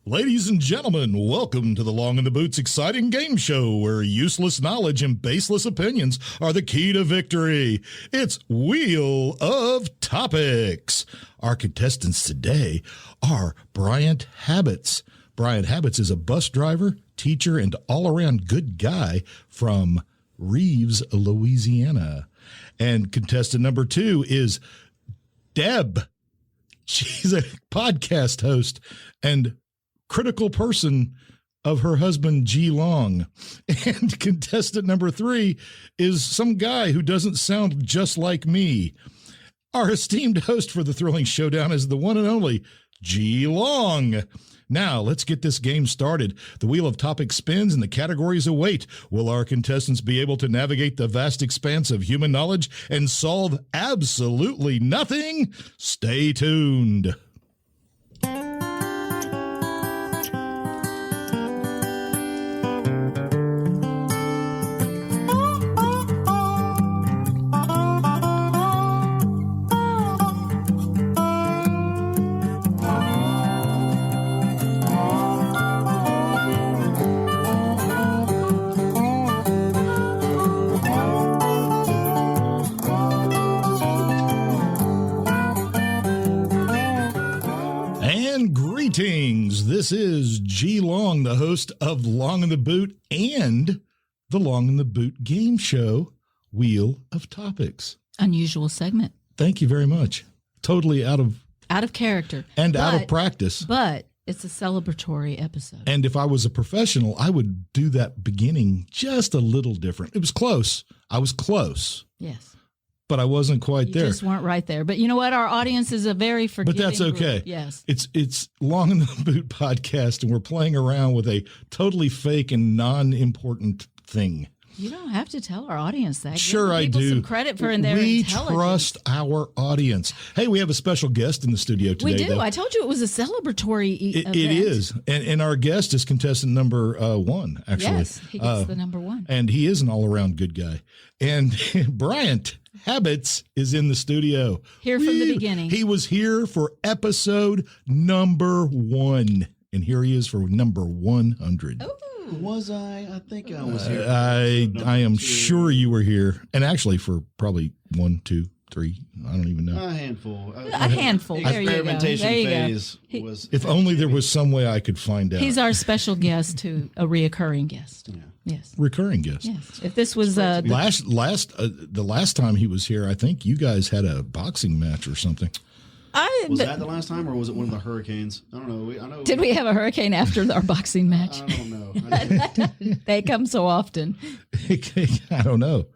Ladies and gentlemen, welcome to the Long in the Boot's exciting game show where useless knowledge and baseless opinions are the key to victory. It's Wheel of Topics. Our contestants today are Bryant Habetz. Bryant Habetz is a bus driver, teacher, and all-around good guy from Reeves, Louisiana. And contestant number 2 is Deb. She's a podcast host and critical person of her husband, G. Long. And contestant number 3 is some guy who doesn't sound just like me. Our esteemed host for the thrilling showdown is the one and only G. Long. Now, let's get this game started. The Wheel of Topics spins and the categories await. Will our contestants be able to navigate the vast expanse of human knowledge and solve absolutely nothing? Stay tuned. Greetings. This is G. Long, the host of Long in the Boot and the Long in the Boot game show, Wheel of Topics. Unusual segment. Thank you very much. Totally out of character. And out of practice. But it's a celebratory episode. And if I was a professional, I would do that beginning just a little different. It was close. I was close. Yes. But I wasn't quite there. You just weren't right there. But you know what? Our audience is a very forgiving But that's okay. group. Yes. It's Long in the Boot podcast, and we're playing around with a totally fake and non-important thing. You don't have to tell our audience that. Sure, I do. Some credit for their We intelligence. trust our audience. Hey, we have a special guest in the studio today. We do. Though. I told you it was a celebratory event. It is. And our guest is contestant number 1, actually. Yes, he gets the number 1. And he is an all-around good guy. And Bryant Habetz is in the studio. Here from the beginning. He was here for episode number 1. And here he is for number 100. Ooh. Was I? I think I was here. I am sure you were here. And actually for probably 1, 2, 3. I don't even know. A handful. A handful. There you go. Experimentation There you phase go. was. If only there was some way I could find out. He's our special guest, to a reoccurring guest. Yeah. Yes. Recurring guest. Yes. If this was the last time he was here, I think you guys had a boxing match or something. Was that the last time, or was it one of the hurricanes? I don't know. I know. Did we have a hurricane after our boxing match? I don't know. They come so often. I don't know.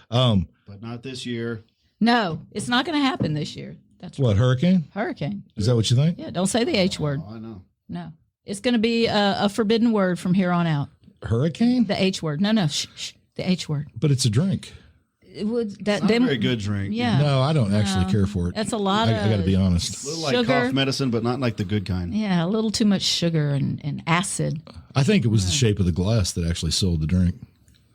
But not this year. No, it's not going to happen this year. That's what, hurricane? Hurricane. Is that what you think? Yeah, don't say the H word. Oh, I know. No. It's going to be a forbidden word from here on out. Hurricane? The H word. No, shh. The H word. But it's a drink. It would, it's not a very good drink. Yeah. No, I don't actually care for it. That's a lot I got to be honest. A little like sugar. cough medicine, but not like the good kind. Yeah, a little too much sugar and acid. I think it was the shape of the glass that actually sold the drink.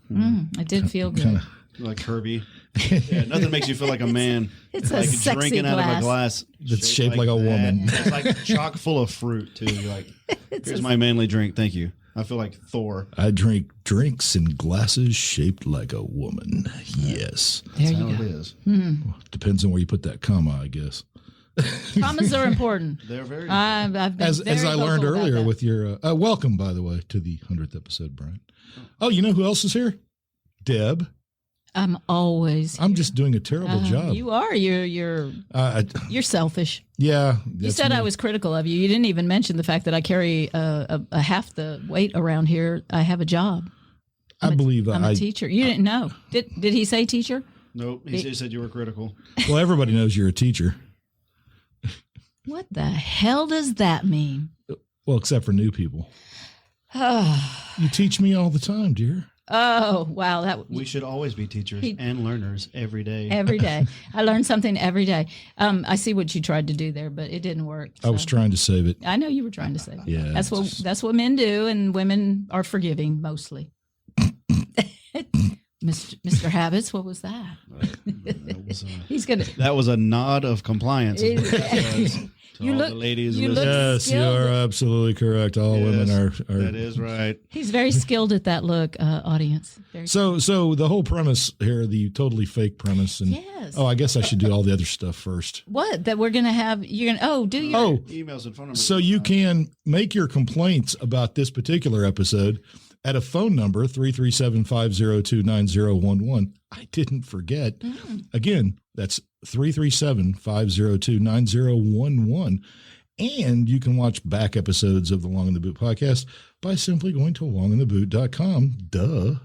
It did feel good. Like Kirby. Yeah, nothing makes you feel like a man. It's like a sexy drinking glass. out of a glass That's shaped like a woman. It's like chock full of fruit too. You're like, here's my manly drink. Thank you. I feel like Thor. I drink drinks in glasses shaped like a woman. Yes. There That's you how go. it is. Depends on where you put that comma, I guess. Commas are important. They're very I've been As very I learned vocal about earlier that. with your welcome, by the way, to the 100th episode, Brian. Oh, you know who else is here? Deb. I'm always. I'm here. just doing a terrible job. You are. You're selfish. Yeah. You said I was critical of you. You didn't even mention the fact that I carry a half the weight around here. I have a job. I'm a teacher. You didn't know. Did he say teacher? Nope. He just said you were critical. Well, everybody knows you're a teacher. What the hell does that mean? Well, except for new people. You teach me all the time, dear. Oh, wow. We should always be teachers and learners every day. Every day. I learn something every day. I see what you tried to do there, but it didn't work. I was trying to save it. I know you were trying to save it. Yeah. That's what men do, and women are forgiving mostly. Mr. Habetz, what was that? That was a nod of compliance. To all the ladies you listening. Yes, you are absolutely correct. All women are. That is right. He's very skilled at that look, audience. So the whole premise here, the totally fake premise, and Yes. I guess I should do all the other stuff first. What? That we're going to have, you're going to, do you? Emails and phone numbers. So you can make your complaints about this particular episode at a phone number, 337-502-9011. I didn't forget. Again, that's 337-502-9011. And you can watch back episodes of the Long in the Boot podcast by simply going to longintheboot.com. Duh.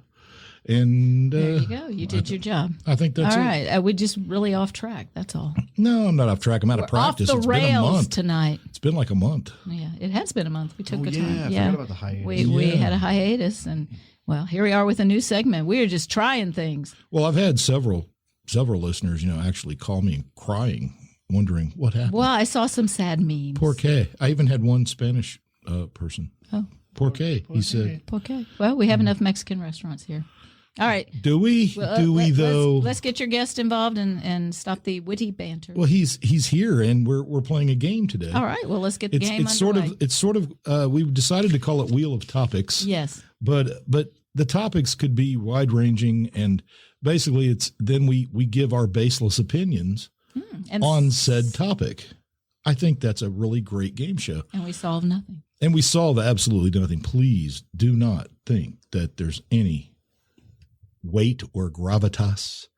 And There you go. You did your job. I think that's all it. right. We're just really off track. That's all. No, I'm not off track. I'm out of practice. Off the It's been a rails month tonight. It's been like a month. Yeah, it has been a month. We took a time. I forgot about the hiatus. We had a hiatus, and well, here we are with a new segment. We are just trying things. Well, I've had several listeners, actually call me crying, wondering what happened. Well, I saw some sad memes. Por qué? I even had one Spanish person. Oh. Por qué? He said. Por qué? Well, we have enough Mexican restaurants here. All right. Do we? Well, Do we though? Let's get your guest involved and stop the witty banter. Well, he's here, and we're playing a game today. All right. Well, let's get the game it's underway. sort of we've decided to call it Wheel of Topics. Yes. But the topics could be wide ranging, and basically it's then we give our baseless opinions on said topic. I think that's a really great game show. And we solve nothing. And we solve absolutely nothing. Please do not think that there's any weight or gravitas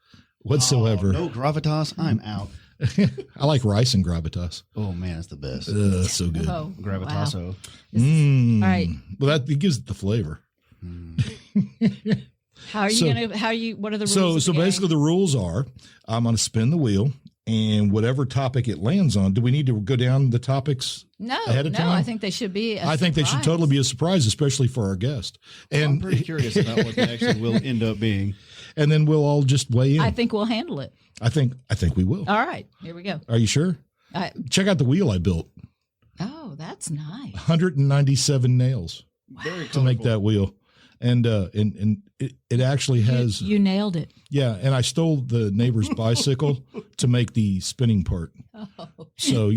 whatsoever. No gravitas. I'm out. I like rice and gravitas. Oh man, it's the best. So good. Oh, Gravitaso. Wow. All right. Well, it gives it the flavor. What are the rules? So basically the rules are I'm going to spin the wheel, and whatever topic it lands on, do we need to go down the topics ahead of time? I think they should be. I think they should totally be a surprise, especially for our guest. And I'm pretty curious about what they actually will end up being. And then we'll all just weigh in. I think we'll handle it. I think we will. All right, here we go. Are you sure? Check out the wheel I built. Oh, that's nice. 197 nails to make that wheel. And it actually has. You nailed it. Yeah, and I stole the neighbor's bicycle to make the spinning part. Oh. So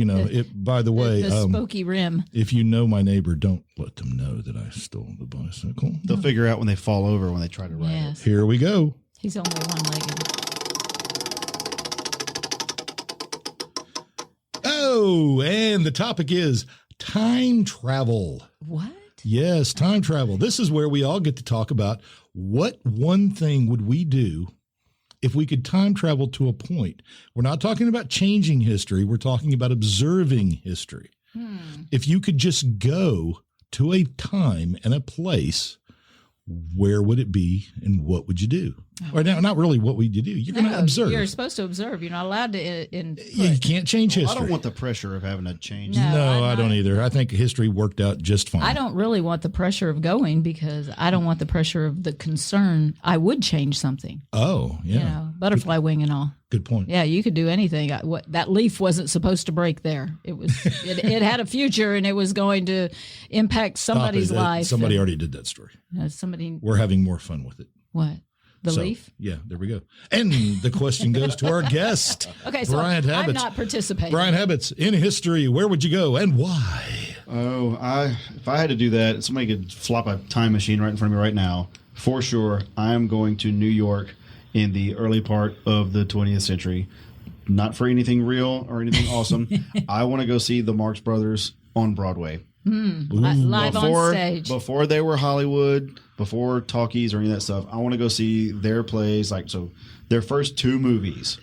by the way, the spokey rim. If you know my neighbor, don't let them know that I stole the bicycle. They'll figure out when they fall over when they try to ride Yes. it. Here we go. He's only one-legged. Oh, and the topic is time travel. What? Yes, time travel. This is where we all get to talk about what one thing would we do if we could time travel to a point. We're not talking about changing history. We're talking about observing history. If you could just go to a time and a place, where would it be and what would you do? Or not really what would you do. You're going to observe. You're supposed to observe. You're not allowed to You can't change history. I don't want the pressure of having to change. No, I don't either. I think history worked out just fine. I don't really want the pressure of going because I don't want the pressure of the concern. I would change something. Oh, yeah. Butterfly wing and all. Good point. Yeah, you could do anything. That leaf wasn't supposed to break there. It was. it had a future, and it was going to impact somebody's life. Somebody already did that story. We're having more fun with it. What? The leaf? Yeah, there we go. And the question goes to our guest. Okay, so Bryant Habetz. I'm not participating. Bryant Habetz, in history, where would you go and why? Oh, if I had to do that, somebody could flop a time machine right in front of me right now. For sure, I am going to New York in the early part of the 20th century. Not for anything real or anything awesome. I want to go see the Marx Brothers on Broadway. Live on stage. Before they were Hollywood, before talkies or any of that stuff, I want to go see their plays. Their first two movies,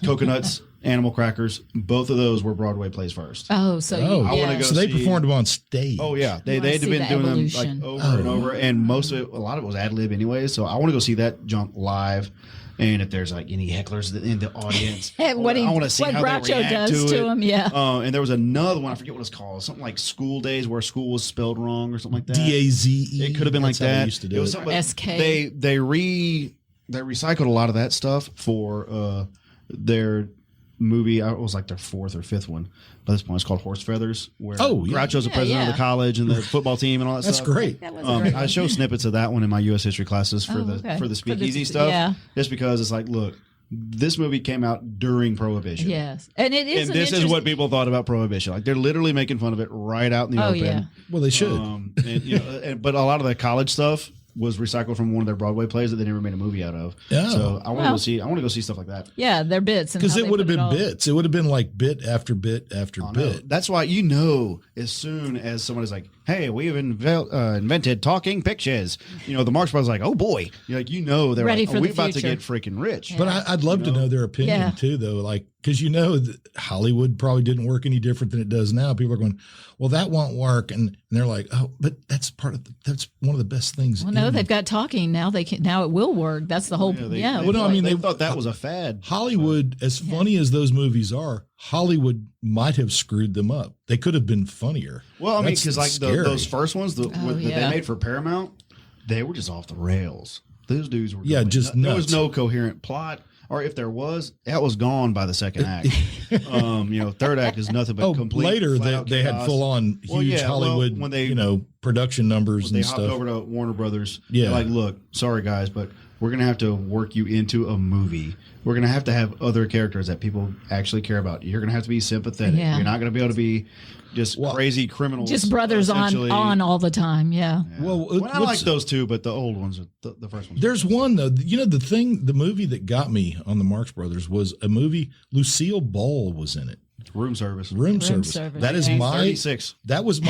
Coconuts, Animal Crackers, both of those were Broadway plays first. Oh, so I want to go. So they performed them on stage. Oh yeah, they had been doing them over and over, and a lot of it was ad lib anyway. So I want to go see that junk live. And if there's any hecklers in the audience, I want to see how Groucho they react does to him. Yeah. And there was another one, I forget what it's called, something like School Days, where school was spelled wrong or something like that. DAZE. It could have been like that. It was SK. They recycled a lot of that stuff for their movie. It was like their fourth or fifth one. By this point, it's called Horse Feathers, where Groucho's the president of the college and the football team and all that stuff. That's great. That was a great I show snippets of that one in my U.S. history classes for the speakeasy stuff. Yeah. Just because it's like, look, this movie came out during Prohibition. Yes, and it is. And this is what people thought about Prohibition. Like they're literally making fun of it right out in the open. Yeah. Well, they should. But a lot of the college stuff was recycled from one of their Broadway plays that they never made a movie out of. Yeah. So I want to go see. I want to go see stuff like that. Yeah, they're bits. Because it would have been bits. It would have been like bit after bit after bit. That's why as soon as somebody's like, "Hey, we've invented talking pictures," the Marx Brothers are like, "Oh boy," you're like, they're ready like, for "Are we the about to future." get freaking rich?" Yeah. But I'd love to know their opinion too, though. Like, because Hollywood probably didn't work any different than it does now. People are going, "Well, that won't work," and they're like, "Oh, but that's that's one of the best things." Well, no, they've got talking now. Now it will work. That's the whole. They thought that was a fad. Hollywood, as funny as those movies are, Hollywood might have screwed them up. They could have been funnier. Well, I mean, because like those first ones that they made for Paramount, they were just off the rails. Those dudes were there was no coherent plot. Or if there was, that was gone by the second act. Third act is nothing but complete. Later, they had full on huge Hollywood, when they, production numbers and stuff. They hopped over to Warner Brothers. Yeah, like, look, sorry guys, but we're gonna have to work you into a movie. We're gonna have to have other characters that people actually care about. You're gonna have to be sympathetic. Yeah. You're not gonna be able to be just crazy criminals. Just brothers on all the time. Yeah. Well, I like those two, but the old ones, the first ones. There's one though. The movie that got me on the Marx Brothers was a movie. Lucille Ball was in it. Room Service. Room service. That is my 36. That was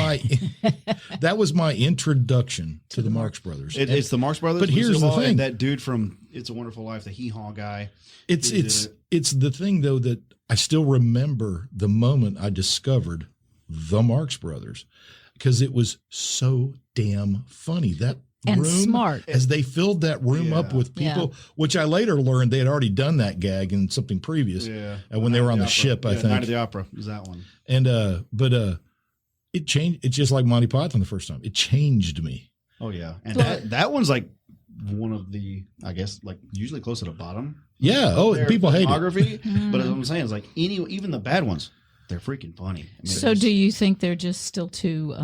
my introduction to the Marx Brothers. It's the Marx Brothers. But here's the thing: that dude from It's a Wonderful Life, the Hee Haw guy. It's the thing though that I still remember the moment I discovered the Marx Brothers, because it was so damn funny. That and room, smart as they filled that room up with people, which I later learned they had already done that gag in something previous. Yeah, when they were on the ship, I think. Night of the Opera is that one. And but it changed. It's just like Monty Python the first time. It changed me. Oh yeah, and that one's like one of the, I guess, like usually close to the bottom. Yeah. Oh, people hate it. But as I'm saying, it's like even the bad ones, they're freaking funny. I mean, so do you think they're just still too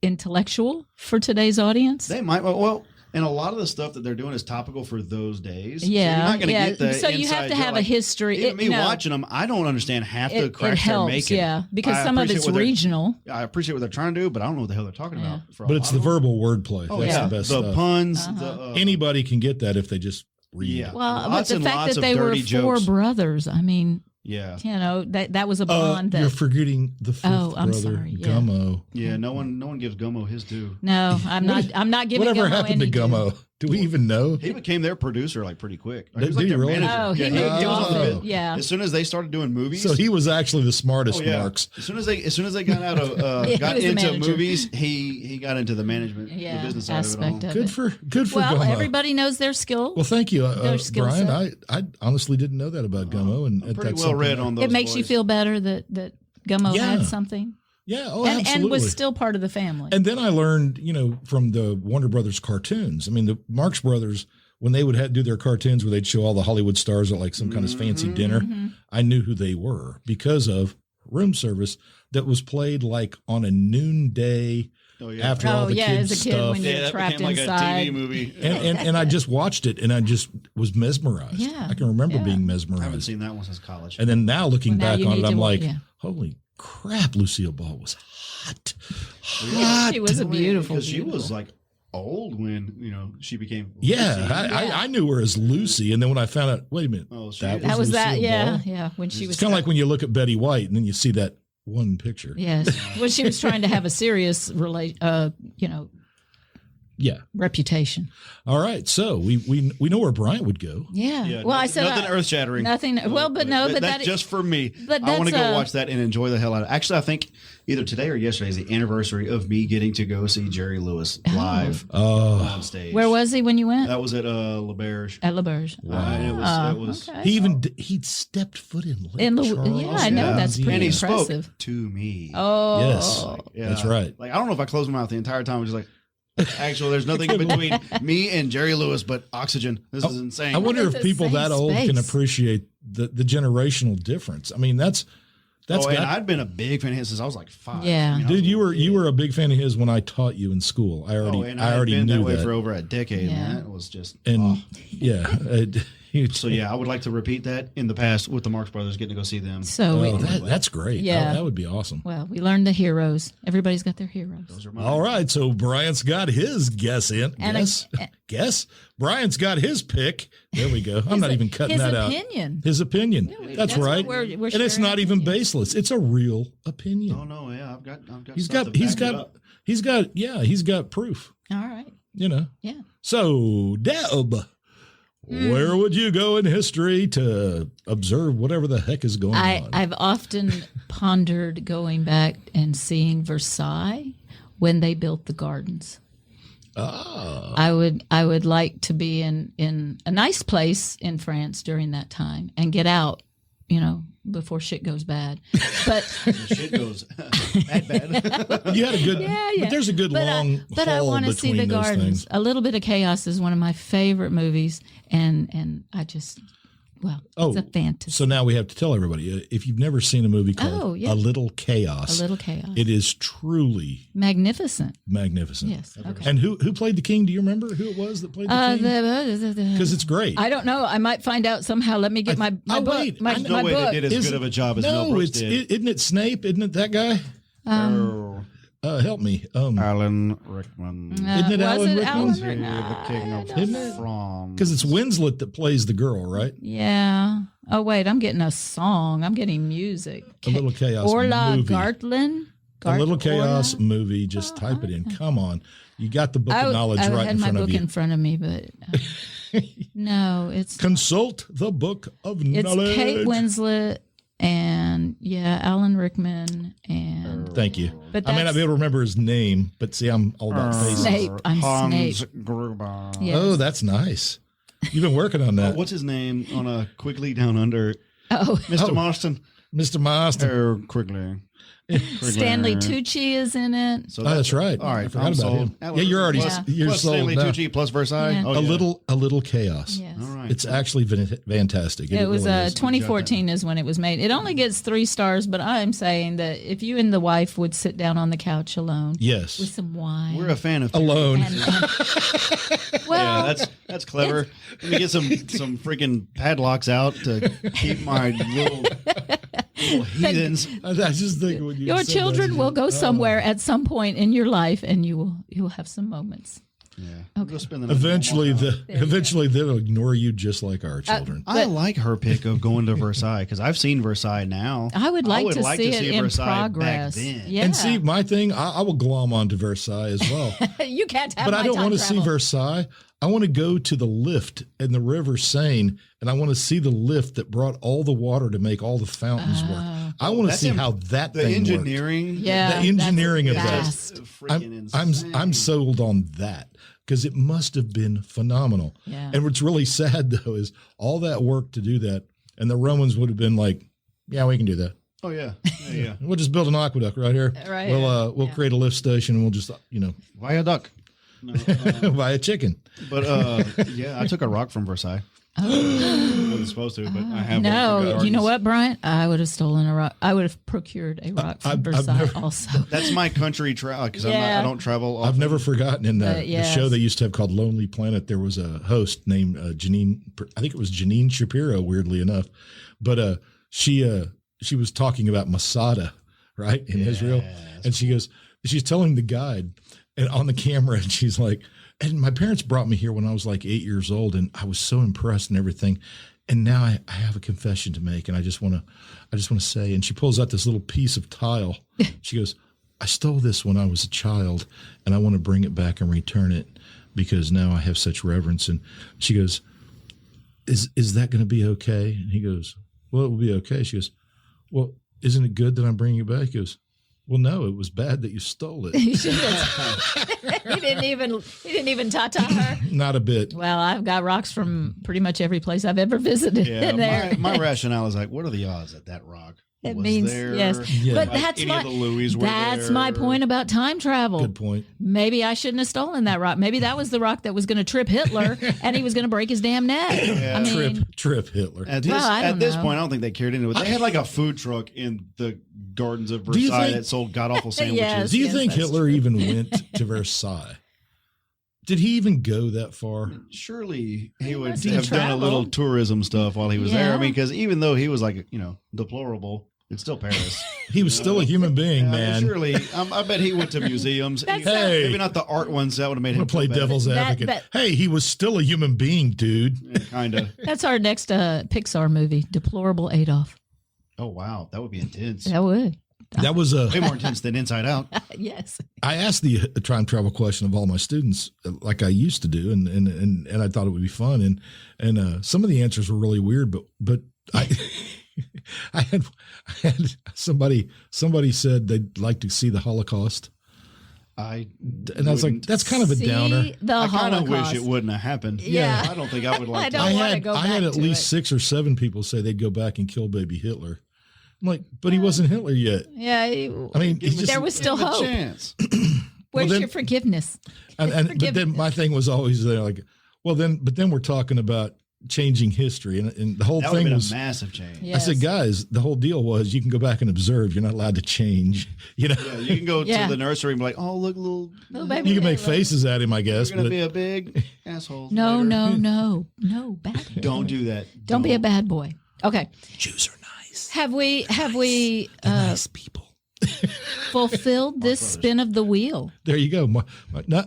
intellectual for today's audience? They might. Well, and a lot of the stuff that they're doing is topical for those days. Yeah. So you're not going to get the So you have to have a history. Even me watching them, I don't understand half the cracks they're making. Yeah, because some of it's regional. I appreciate what they're trying to do, but I don't know what the hell they're talking about. But it's the verbal wordplay. That's the best stuff. The puns. Anybody can get that if they just read. Yeah. Well, but the fact that they were four brothers, I mean, that was a bond. You're forgetting the fifth brother, I'm sorry. Gummo. Yeah, no one gives Gummo his due. No, I'm not giving. Whatever Gummo happened to Gummo? Do we even know? He became their producer like pretty quick. He was like their manager. Oh, he was on the bit. Yeah. As soon as they started doing movies, so he was actually the smartest Marx. As soon as they got out of got into movies, he got into the management, the business aspect of it. Good for Gummo. Well, everybody knows their skill. Well, thank you, Brian. I honestly didn't know that about Gummo, and I'm pretty well read on those. It makes you feel better that Gummo had something. Yeah, absolutely. And was still part of the family. And then I learned, from the Warner Brothers cartoons. I mean, the Marx Brothers, when they would do their cartoons where they'd show all the Hollywood stars at like some kind of fancy dinner, I knew who they were because of Room Service that was played like on a noonday after all the kids' as a kid stuff. when you're trapped like inside. a TV movie. And I just watched it and I just was mesmerized. Yeah. I can remember being mesmerized. I haven't seen that one since college. And then now looking back on it, I'm like, holy crap, Lucille Ball was hot. She was a beautiful. Because she was like old when she became. Lucy. I knew her as Lucy, and then when I found out, wait a minute, that was that. Yeah. When she was, it's kind of like when you look at Betty White and then you see that one picture. Yes, when she was trying to have a serious reputation. All right, so we know where Bryant would go. Yeah. Well, I said nothing earth shattering. Nothing. Well, but that's just for me. But I want to go watch that and enjoy the hell out of it. Actually, I think either today or yesterday is the anniversary of me getting to go see Jerry Lewis live on stage. Where was he when you went? That was at L'Auberge. At L'Auberge. Wow. It was. Okay. He'd stepped foot in Lake Charles. Yeah, I know. That's pretty and he impressive. Spoke to me. Oh, yes, that's right. Like I don't know if I closed my mouth the entire time. I was just like. Actually, there's nothing in between me and Jerry Lewis but oxygen. This is insane. I wonder if people that old can appreciate the generational difference. I mean, that's. And I'd been a big fan of his since I was like 5. Yeah, dude, you were a big fan of his when I taught you in school. I already been knew that way for over a decade. Yeah. And that was just So yeah, I would like to repeat that in the past with the Marx Brothers, getting to go see them. So that's great. Yeah. That would be awesome. Well, we learned the heroes. Everybody's got their heroes. Those are mine. All right, so Bryant's got his guess in. Guess? Bryant's got his pick. There we go. I'm not even cutting that out. His opinion. Yeah, that's right. We're and it's not even baseless. It's a real opinion. Oh no, yeah, I've got. He's got proof. All right. Yeah. So, Deb, where would you go in history to observe whatever the heck is going on? I've often pondered going back and seeing Versailles when they built the gardens. Oh. I would like to be in a nice place in France during that time and get out, before shit goes bad. But shit goes bad. You had a good, but there's a good long But I want to see the gardens. Things. A Little Bit of Chaos is one of my favorite movies, and I just. Well, it's a fantasy. So now we have to tell everybody, if you've never seen a movie called A Little Chaos. A Little Chaos. It is truly magnificent. Yes. Okay. And who played the king? Do you remember who it was that played the king? Because it's great. I don't know. I might find out somehow. Let me get my book. There's no way they did as good of a job as Mel Brooks did. Isn't it Snape? Isn't it that guy? Help me. Alan Rickman. Isn't it Alan Rickman? The king of France. Because it's Winslet that plays the girl, right? Yeah. Oh, wait. I'm getting a song. I'm getting music. A Little Chaos Orla movie. Gartland. A Little Chaos movie. Just type it in. Come on. You got the book of knowledge right in front of you. I had my book in front of me, but no, it's... Consult the book of knowledge. It's Kate Winslet and, Alan Rickman and... Thank you. But I may not be able to remember his name, but see, I'm all about faces. Snape. I'm Hans Snape. Gruber. Yes. Oh, that's nice. You've been working on that. What's his name on a Quigley Down Under? Oh. Mr. Marston. Mr. Marston. Quigley. Stanley Tucci is in it. So that's right. All right. I forgot about him. Yeah, you're already you're plus sold Stanley now. Tucci plus Versailles. Yeah. Oh, A little chaos. Yes. All right. It's actually fantastic. It was really is. 2014 is when it was made. It only gets 3 stars, but I'm saying that if you and the wife would sit down on the couch alone, Yes, with some wine, We're a fan of alone. well, that's clever. Let me get some freaking padlocks out to keep my little heathens. I just think when you your said children that, will go somewhere at some point in your life, and you will have some moments. Yeah. Okay. Go spend the night Eventually they'll ignore you just like our children. I like her pick of going to Versailles because I've seen Versailles now. I would like to see it in Versailles progress. back then. Yeah. And see, my thing, I will glom onto Versailles as well. You can't have But my I don't time want to see travel. Versailles. I want to go to the lift in the River Seine, and I want to see the lift that brought all the water to make all the fountains work. I want to see how that The thing engineering. Yeah, the engineering of that's that. vast. I'm sold on that because it must have been phenomenal. Yeah. And what's really sad though is all that work to do that, and the Romans would have been like, "Yeah, we can do that. Oh yeah. Yeah. We'll just build an aqueduct right here. Right. We'll create a lift station, and we'll just Viaduct. No, buy a chicken." but I took a rock from Versailles. I wasn't supposed to, but I have. No, you know what, Bryant? I would have stolen a rock. I would have procured a rock from Versailles also. That's my country travel because I don't travel often. I've never forgotten in the yes. show they used to have called Lonely Planet, there was a host named Janine, I think it was Janine Shapiro, weirdly enough. But she was talking about Masada, right, in Israel. And she's telling the guide and on the camera, and she's like, and my parents brought me here when I was like 8 years old, and I was so impressed and everything. And now I have a confession to make, and I just want to say. And she pulls out this little piece of tile. She goes, "I stole this when I was a child, and I want to bring it back and return it because now I have such reverence." And she goes, "Is that going to be okay?" And he goes, "Well, it will be okay." She goes, "Well, isn't it good that I'm bringing it back?" He goes, "Well, no, it was bad that you stole it." He didn't even ta-ta her. Not a bit. Well, I've got rocks from pretty much every place I've ever visited. in there. My rationale is like, what are the odds that rock It was means there? yes, Yeah. but Like that's any of the Louis were that's there. my point about time travel. Good point. Maybe I shouldn't have stolen that rock. Maybe that was the rock that was going to trip Hitler, and he was going to break his damn neck. Yeah. I mean, Trip Hitler. At this, Well, I don't this know. point, I don't think they cared into it. They had like a food truck in the gardens of you Versailles think- that sold god awful sandwiches. Yes. Do you Yes, think that's Hitler even went to Versailles? Did he even go that far? Surely he would must have have done a little traveled. tourism stuff while he was there. Yeah. I mean, because even though he was like, deplorable, it's still Paris. He was still a human being, man. Surely, I bet he went to museums. That's Hey. Maybe not the art ones. That would have made I'm him going to play feel devil's advocate. Hey, he was still a human being, dude. bad. Kind of. That's our next Pixar movie, Deplorable Adolf. Oh, wow. That would be intense. That would. That was Way more intense than Inside Out. Yes. I asked the time travel question of all my students, like I used to do, and I thought it would be fun, and some of the answers were really weird, but I I had somebody said they'd like to see the Holocaust, and I was like, that's kind of a downer. The I kind of Holocaust. wish it wouldn't have happened. Yeah. I don't think I would like I to. don't wanna go I had back at to least it. 6 or 7 people say they'd go back and kill baby Hitler. I'm like, but he wasn't Hitler yet. Yeah. I mean, he's just, There was still Give him a hope. chance. Where's then- your forgiveness? but then my thing was always there, like, but then we're talking about changing history, and the whole That would have thing been was. a massive change. Yeah. I said, guys, the whole deal was you can go back and observe. You're not allowed to change. Yeah, you can go Yeah. to the nursery and be like, "Oh, look, little baby You can make Hitler. faces at him, I guess. You're gonna But be a big asshole." No, later. no, bad. Hitler. Don't do that. Don't be a bad boy. Okay. Jews are nice. Have we Nice people. fulfilled this spin of the wheel? There you go.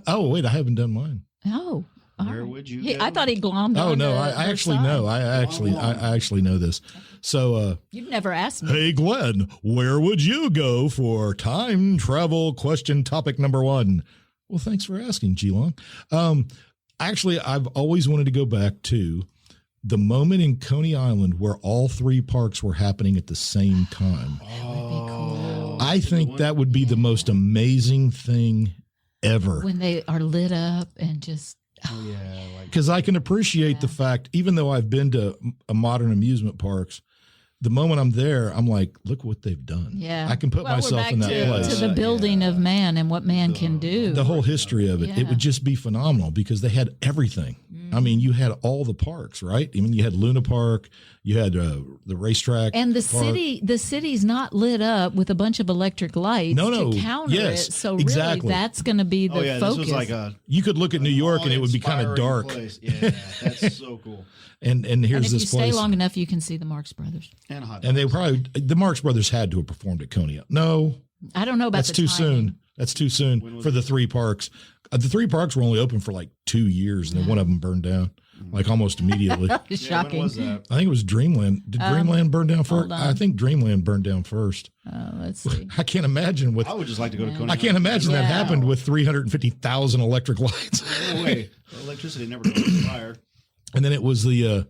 Oh, wait, I haven't done mine. Oh. all Where right. would you He- go? I thought he glommed Oh on no, to I actually Versailles. know. I actually know this. So, You've never asked me. hey, Glenn, where would you go for time travel question topic number 1? Well, thanks for asking, G-Long. Actually, I've always wanted to go back to the moment in Coney Island where all 3 parks were happening at the same time. Cool. I think that would be the most amazing thing ever. When they are lit up and just Oh yeah, like Because I can appreciate the fact, even though I've been to a modern amusement parks, the moment I'm there, I'm like, look what they've done. yeah. I can put Well, we're myself back in that to, place. to the building of man and what man can do. The whole history of it, Yeah. it would just be phenomenal because they had everything. I mean, you had all the parks, right? I mean, you had Luna Park, you had the racetrack, And the park. city's not lit up with a bunch of electric lights No, to counter yes, it. So exactly. really, that's going to be the oh yeah, focus. this was like a You could look at New York and it would be kind of awe-inspiring dark. place. Yeah, that's so cool. And and here's if you this stay place. long enough, you can see the Marx Brothers. And hot. And they probably the Marx Brothers had to have performed at Coney. No, I don't know about that's the too timing. soon. That's too soon for the 3 parks. The 3 parks were only open for like 2 years, and then one of them burned down like almost immediately. I It's Yeah, when shocking. was that? think it was Dreamland. Did Dreamland burn down first? hold on. I think Dreamland burned down first. Let's see. I can't imagine with. I would just like to go to Coney I Island. can't imagine that Yeah. happened with 350,000 electric lights. No way. The electricity never goes to fire. And then it was the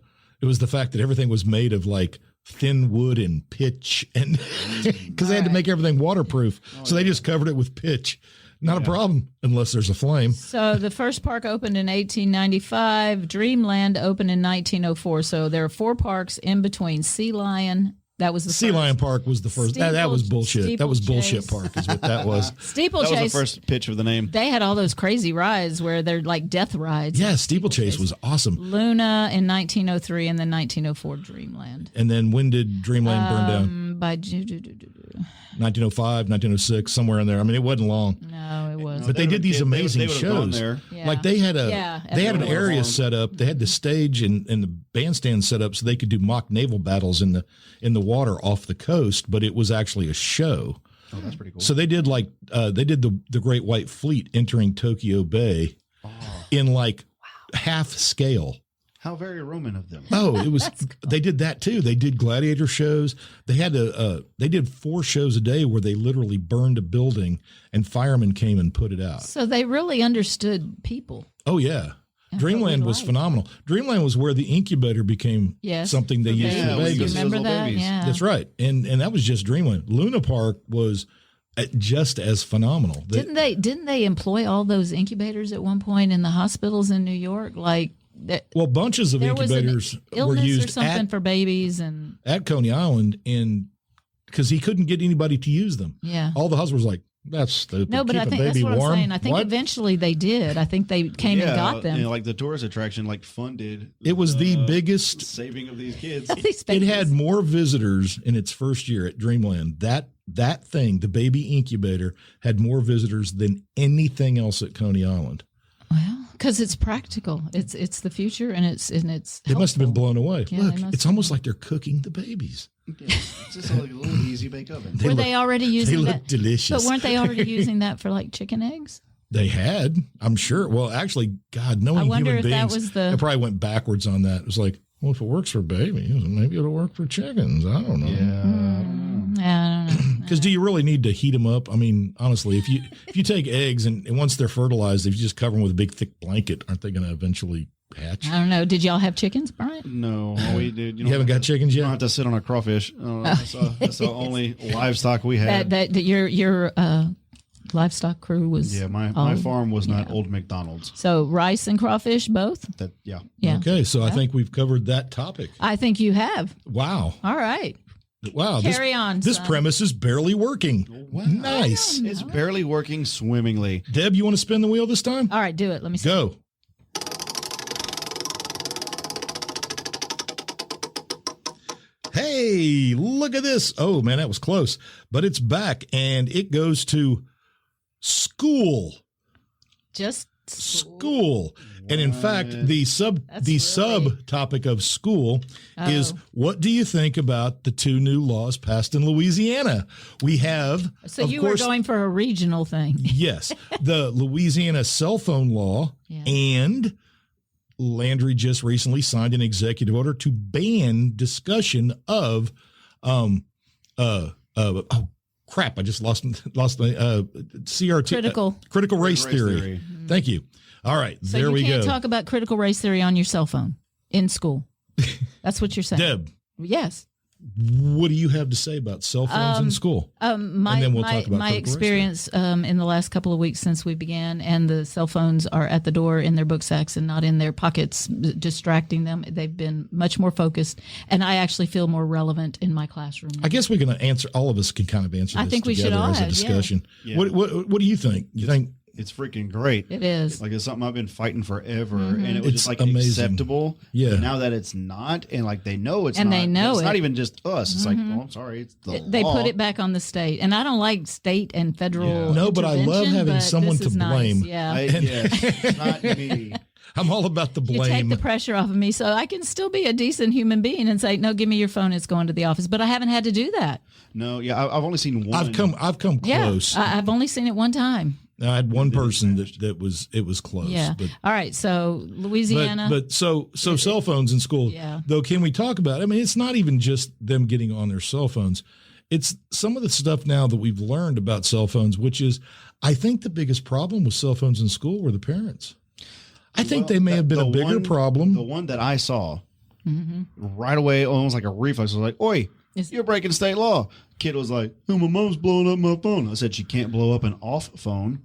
fact that everything was made of like thin wood and pitch, and because they had to make everything waterproof, so they just covered it with pitch. Not a problem unless there's a flame. So the first park opened in 1895. Dreamland opened in 1904. So there are 4 parks in between. Sea Lion, that was the Sea first. Lion Park was the first. That was bullshit. That was bullshit Steeplechase. park, is what that was. That was Steeplechase. the first pitch of the name. They had all those crazy rides where they're like death rides. Yeah, Steeplechase was awesome. Luna in 1903 and then 1904 Dreamland. And then when did Dreamland burn down? By 1905, 1906, somewhere in there. I mean, it wasn't long. no, it was. But they did these amazing they would've gone shows. there. Yeah. Like they had Yeah, they had an everyone area was on. set up. They had the stage and the bandstand set up so they could do mock naval battles in the water off the coast, but it was actually a show. Oh, that's pretty cool. So they did like they did the Great White Fleet entering Tokyo Bay in like half scale. How very Roman of them. Oh, it was. They did that too. They did gladiator shows. They had they did 4 shows a day where they literally burned a building and firemen came and put it out. So they really understood people. Oh yeah, And Dreamland what was like. phenomenal. Dreamland was where the incubator became Yes, something they for used babies. for Yeah, we You Vegas. used to remember little that? babies. Yeah. That's right, and that was just Dreamland. Luna Park was just as phenomenal. Didn't they employ all those incubators at one point in the hospitals in New York? Like Well, bunches of there was an incubators were illness or used something for babies, and at Coney Island, and because he couldn't get anybody to use them. yeah. All the hospitals were like, that's stupid. No, but Keep I a think that's baby what warm. I'm saying. I think What? eventually they did. I think they came and got them. You know, like the tourist attraction, like funded. It was the biggest. saving of these kids. These It babies. had more visitors in its first year at Dreamland. That thing, the baby incubator, had more visitors than anything else at Coney Island. Well, Because it's practical. It's the future, and it's They must have been blown away. Yeah, Look, it's almost like they're cooking the babies. Yeah, it's just like a little easy bake oven. Were they already using They that? look delicious. But weren't they already using that for like chicken eggs? They had, I'm sure. Well, actually, God, knowing I wonder human if that beings, was the- it probably went backwards on that. It was like, well, if it works for babies, maybe it'll work for chickens. I don't know. I don't know. Because do you really need to heat them up? I mean, honestly, if you take eggs and once they're fertilized, if you just cover them with a big thick blanket, aren't they going to eventually hatch? I don't know. Did y'all have chickens, Bryant? No, we did. You haven't got chickens You don't yet? have to sit on a crawfish. That's the only livestock we had. That your livestock crew was. Yeah, my farm was not Old McDonald's. So rice and crawfish both. Yeah. Okay, so I think we've covered that topic. I think you have. Wow. All right. Wow. Carry on. This son. premise is barely working. Wow. Nice. It's barely working swimmingly. Deb, you want to spin the wheel this time? All right, do it. Let me see. Go. Hey, look at this. Oh, man, that was close. But it's back, and it goes to school. Just School. And in fact, the subtopic of school is, what do you think about the two new laws passed in Louisiana? We have, So of you course, were going for a regional thing. yes, the Louisiana cell phone law, and Landry just recently signed an executive order to ban discussion of crap, I just lost my CRT. Critical race theory. Thank you. All right, So there we go. you can't talk about critical race theory on your cell phone in school. That's what you're saying. Deb, Yes. what do you have to say about cell phones in school? My then we'll talk about my critical race experience in the last couple of weeks since we began, and the cell phones are at the door in their book sacks and not in their pockets, distracting them. They've been much more focused, and I actually feel more relevant in my classroom. I guess we can answer. All of us can kind of answer. I this think we should together all as a have, discussion. Yeah. What do you think? You think It's freaking great. It is. Like, it's something I've been fighting forever, and it was It's just like amazing. acceptable. Yeah. But now that it's not, and like they know it's And not. they know it's it. not even just us. It's like, oh, I'm sorry, it's the They law. put it back on the state, and I don't like state and federal. Yeah. No, but I love intervention, having but someone this to is nice. blame. Yeah. It's not me. I'm all about the You take blame. the pressure off of me, so I can still be a decent human being and say, "No, give me your phone. It's going to the office." But I haven't had to do that. No, yeah, I've only seen one. I've come close. Yeah, I've only seen it one time. I had one person that was close. Yeah. But, All right. So Louisiana. but so cell phones in school. Yeah. Though, can we talk about? I mean, it's not even just them getting on their cell phones. It's some of the stuff now that we've learned about cell phones, which is, I think the biggest problem with cell phones in school were the parents. I think they may have been a bigger problem. The one that I saw right away, almost like a reflex, was like, "Oi, you're breaking state law." Kid was like, "Oh, my mom's blowing up my phone." I said, "She can't blow up an off phone."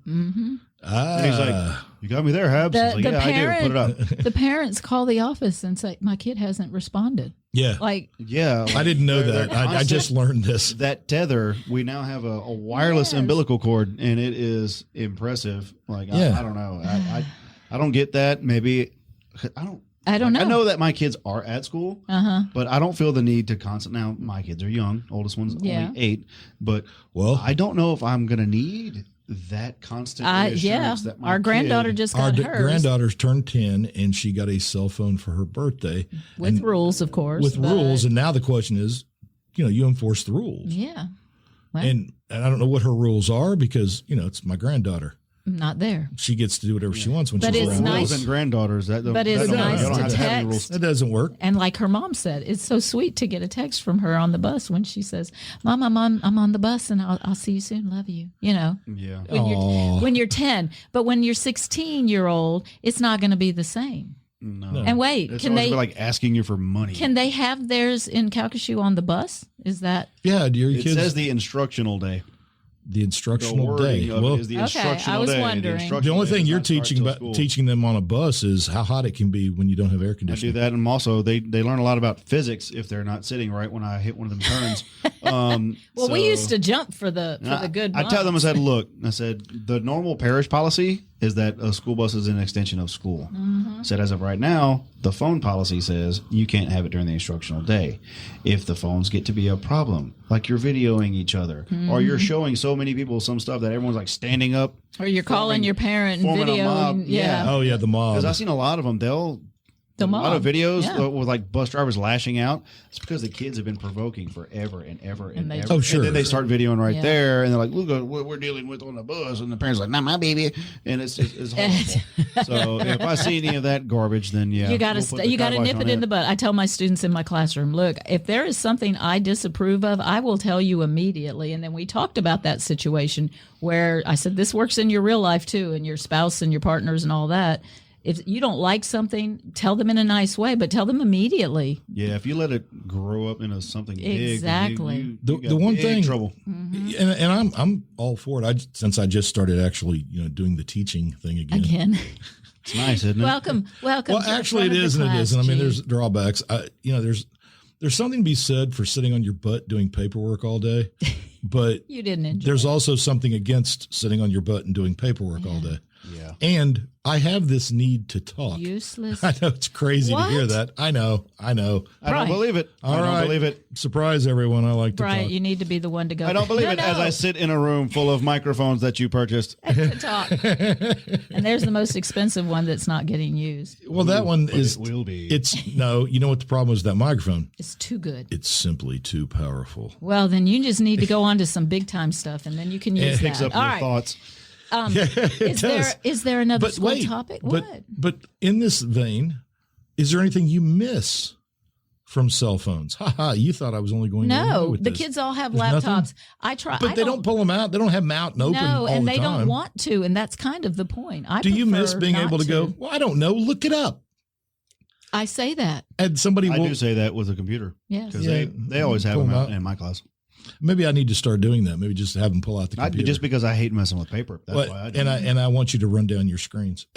And he's like, "You got me there, Habs." I was like, "Yeah, I do. Put it up." The parents call the office and say, "My kid hasn't responded." Yeah. Like, Yeah, I didn't know they're that. I just learned this. that tether. We now have a wireless Yes. umbilical cord, and it is impressive. Like, Yeah. I don't know. I don't get that. Maybe I don't. I don't know. I know that my kids are at school, Uh-huh. but I don't feel the need to constant. Now my kids are young. Oldest one's Yeah. only 8, but Well, I don't know if I'm gonna need that constant reassurance Yeah. that my Our granddaughter kid- just our got hers granddaughter's turned 10, and she got a cell phone for her birthday. with and, rules, of course. with but- rules. And now the question is, you enforce the rules. Yeah. Well, And I don't know what her rules are because, it's my granddaughter. I'm not there. She gets to do whatever she wants when But she's it's around. nice- Rules and granddaughters. That But it's that don't- nice they don't to have any rules. text. That doesn't work. And like her mom said, it's so sweet to get a text from her on the bus when she says, "Mom, I'm on the bus, and I'll see you soon. Love you." Yeah. When you're 10, but when you're 16-year-old, it's not going to be the same. No. And wait, It's can always they like asking you for money? can they have theirs in Calcasieu on the bus? Is that Yeah, do your It kids says the instructional day. the The instructional wording day? of Well, it is the Okay, instructional I was day. wondering. the instructional only day thing does you're not start teaching till about school. teaching them on a bus is how hot it can be when you don't have air I do conditioning. that, and also they learn a lot about physics if they're not sitting right when I hit one of them turns. well? We used to jump for the good. I tell them, I bumps. said, look, I said the normal parish policy is that a school bus is an extension of school. Mm-hmm. So as of right now, the phone policy says you can't have it during the instructional day. If the phones get to be a problem, like you're videoing each other, or you're showing so many people some stuff that everyone's like standing up, or you're calling your parent and forming a video. mob. Yeah. Oh yeah, the mob. Because I've seen a lot of them. A lot of videos with like bus drivers lashing out. It's because the kids have been provoking forever and ever and ever. Oh, sure. And then they start videoing right there, and they're like, "Look at what we're dealing with on the bus," and the parents are like, "Not my baby," and it's horrible. So if I see any of that garbage, then yeah, you got to nip it in the bud. I tell my students in my classroom, look, if there is something I disapprove of, I will tell you immediately. And then we talked about that situation where I said this works in your real life too, and your spouse and your partners and all that. If you don't like something, tell them in a nice way, but tell them immediately. Yeah, if you let it grow up into something exactly. big, the one thing, trouble. And I'm all for it. Since I just started actually, doing the teaching thing again. It's nice, isn't it? Welcome. Well, actually, it is and it isn't. I mean, there's drawbacks. There's something to be said for sitting on your butt doing paperwork all day, but you didn't enjoy. There's also something against sitting on your butt and doing paperwork all day. Yeah. And I have this need to talk. Useless. I know it's crazy to hear that. I know. I don't believe it. I don't believe it. Surprise everyone. I like to Bryant, talk. you need to be the one to go. I don't believe it as I sit in a room full of microphones that you purchased. To talk. And there's the most expensive one that's not getting used. Well, that one is. It will be. You know what the problem is with that microphone? It's too good. It's simply too powerful. Well, then you just need to go on to some big time stuff, and then you can use it picks up All your right. thoughts. Is there another But school wait, topic? But in this vein, is there anything you miss from cell phones? You thought I was only going No, with the this. kids all have There's laptops. nothing? I try, But they don't pull them out. They don't have them out and open all and the they time. don't want to, and that's kind of the point. Do you miss being prefer able to not go, well, I don't know, look it up. I say that. And somebody I will do say that with a computer. Yes. Because Yeah, they always have pull them them out out. in my class. Maybe I need to start doing that. Maybe just have them pull out the computer. Just because I hate messing with paper. That's why I do. And I want you to run down your screens.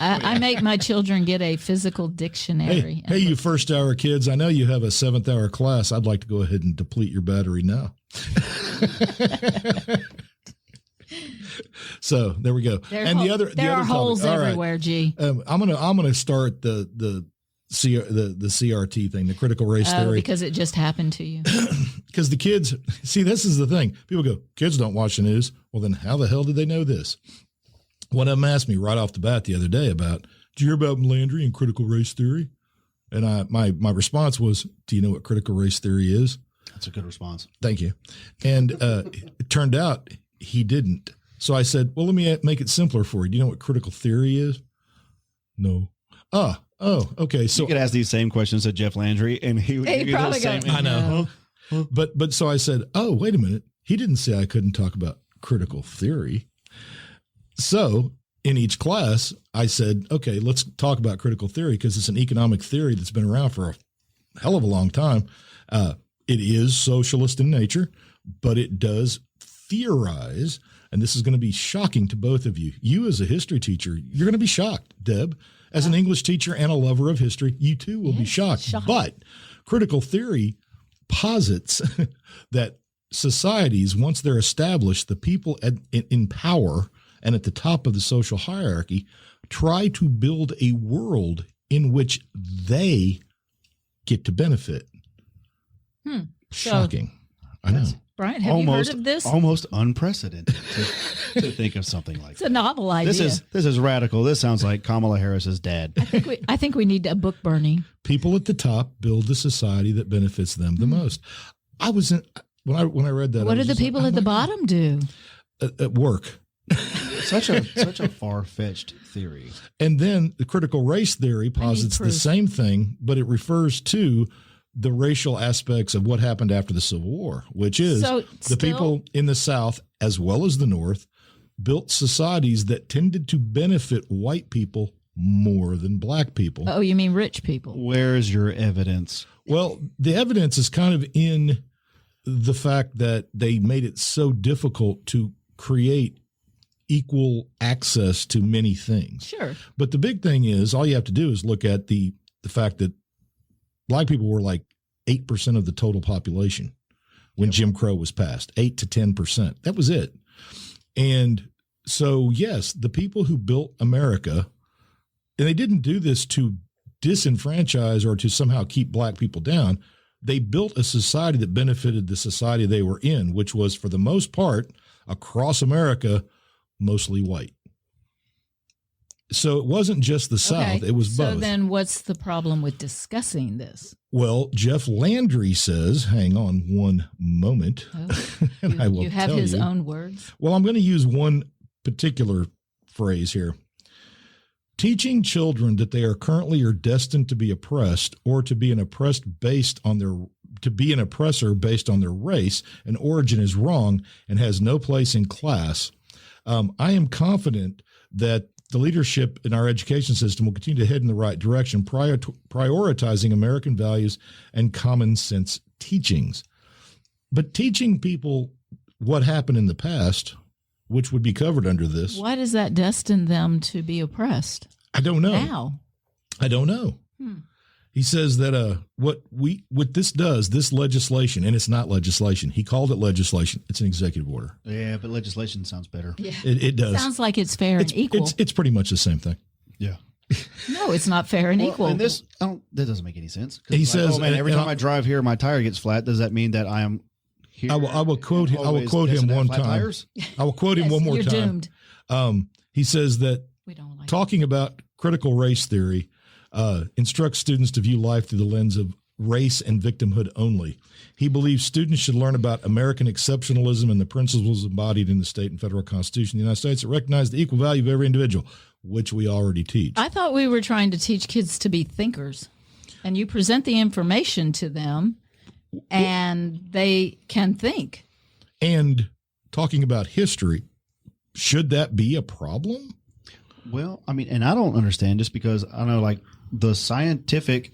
I make my children get a physical dictionary. Hey, you first hour kids, I know you have a 7th hour class. I'd like to go ahead and deplete your battery now. So there we go. There are holes topic. everywhere, G. I'm gonna start the CRT thing, the critical race theory, because it just happened to you. Because the kids see, this is the thing. People go, kids don't watch the news. Well, then how the hell did they know this? One of them asked me right off the bat the other day about, did you hear about Landry and critical race theory? And my response was, do you know what critical race theory is? That's a good response. Thank you. And it turned out he didn't. So I said, well, let me make it simpler for you. Do you know what critical theory is? No. Oh, okay. So you could ask these same questions to Jeff Landry, and he would give you the same. I know. But so I said, oh, wait a minute. He didn't say I couldn't talk about critical theory. So in each class, I said, okay, let's talk about critical theory because it's an economic theory that's been around for a hell of a long time. It is socialist in nature, but it does theorize. And this is going to be shocking to both of you. You as a history teacher, you're going to be shocked. Deb, as an English teacher and a lover of history, you too will be shocked. But critical theory posits that societies, once they're established, the people in power and at the top of the social hierarchy try to build a world in which they get to benefit. Shocking. I know. Brian, have you heard of this? Almost unprecedented to think of something like It's a novel idea. This is radical. This sounds like Kamala Harris's dad. I think we need a book burning. People at the top build the society that benefits them the most. I was when I read that. What do the people at the bottom do? At work. Such a far-fetched theory. And then the critical race theory posits the same thing, but it refers to the racial aspects of what happened after the Civil War, which is the people in the South as well as the North built societies that tended to benefit white people more than black people. Oh, you mean rich people? Where's your evidence? Well, the evidence is kind of in the fact that they made it so difficult to create equal access to many things. Sure. But the big thing is all you have to do is look at the fact that black people were like 8% of the total population when Jim Crow was passed, 8 to 10%. That was it. And So, yes, the people who built America, and they didn't do this to disenfranchise or to somehow keep black people down. They built a society that benefited the society they were in, which was, for the most part, across America, mostly white. So it wasn't just the South, it was both. So then what's the problem with discussing this? Well, Jeff Landry says, hang on one moment, and I will you have tell his you. own words? Well, I'm going to use one particular phrase here. Teaching children that they are currently or destined to be oppressed or to be an oppressor based on their race and origin is wrong and has no place in class. I am confident that the leadership in our education system will continue to head in the right direction, prioritizing American values and common sense teachings. But teaching people what happened in the past, which would be covered under this. Why does that destine them to be oppressed? I don't know. Now? I don't know. He says that what this does, this legislation, and it's not legislation. He called it legislation. It's an executive order. Yeah, but legislation sounds better. Yeah. It does. Sounds like it's fair and equal. It's pretty much the same thing. Yeah. No, it's not fair and equal. And this, that doesn't make any sense. He says, oh man, every time I drive here, my tire gets flat. Does that mean that I am here? I will quote him one time. Tires? I will quote him one more you're time. Doomed. He says that We don't like talking about critical race theory instructs students to view life through the lens of race and victimhood only. He believes students should learn about American exceptionalism and the principles embodied in the state and federal constitution of the United States that recognize the equal value of every individual, which we already teach. I thought we were trying to teach kids to be thinkers, and you present the information to them and they can think. And talking about history, should that be a problem? Well, I mean, and I don't understand just because I know like the scientific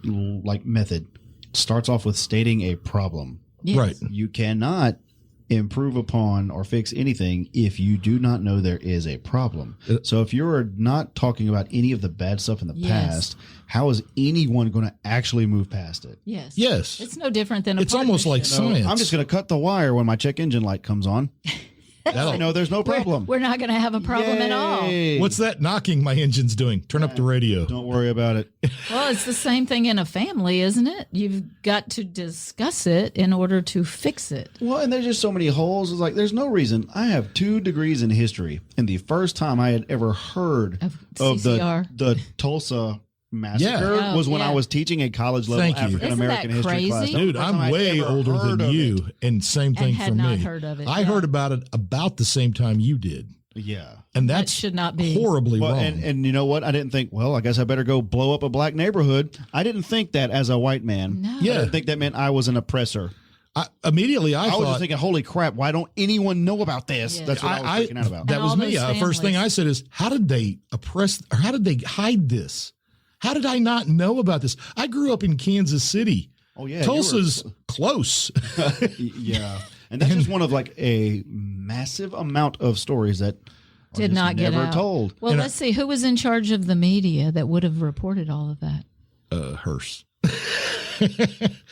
method starts off with stating a problem. Yes. Right. You cannot improve upon or fix anything if you do not know there is a problem. So if you're not talking about any of the bad stuff in the past, how is anyone going to actually move past it? Yes. Yes. It's no different than It's almost like science. I'm just going to cut the wire when my check engine light comes on. No, there's no problem. We're not going to have a problem at all. What's that knocking my engine's doing? Turn up the radio. Don't worry about it. Well, it's the same thing in a family, isn't it? You've got to discuss it in order to fix it. Well, and there's just so many holes. It's like there's no reason. I have 2 degrees in history, and the first time I had ever heard Of of CCR. the Tulsa massacre Yeah. was when Yeah. I was teaching a college level Thank you. African American Isn't that history class. crazy? That was Dude, the first time I'm I'd way ever older heard than of you, it. and same thing had for me. not heard of it, I yeah. heard about it about the same time you did, Yeah. and That that's should not be. horribly Well, wrong. and you know what? I didn't think, well, I guess I better go blow up a black neighborhood. I didn't think that as a white man. No. Yeah. I didn't think that meant I was an oppressor. Immediately I I was thought just thinking, holy crap, why don't anyone know about this? Yeah. That's what I was freaking out about. that And was all me. those First thing families. I said is, how did they oppress, or how did they hide this? How did I not know about this? I grew up in Kansas City. Oh, yeah. Tulsa's close. Yeah. And that's just one of like a massive amount of stories that are Did just not get never out. told. Well, let's see. Who was in charge of the media that would have reported all of that? Hearst.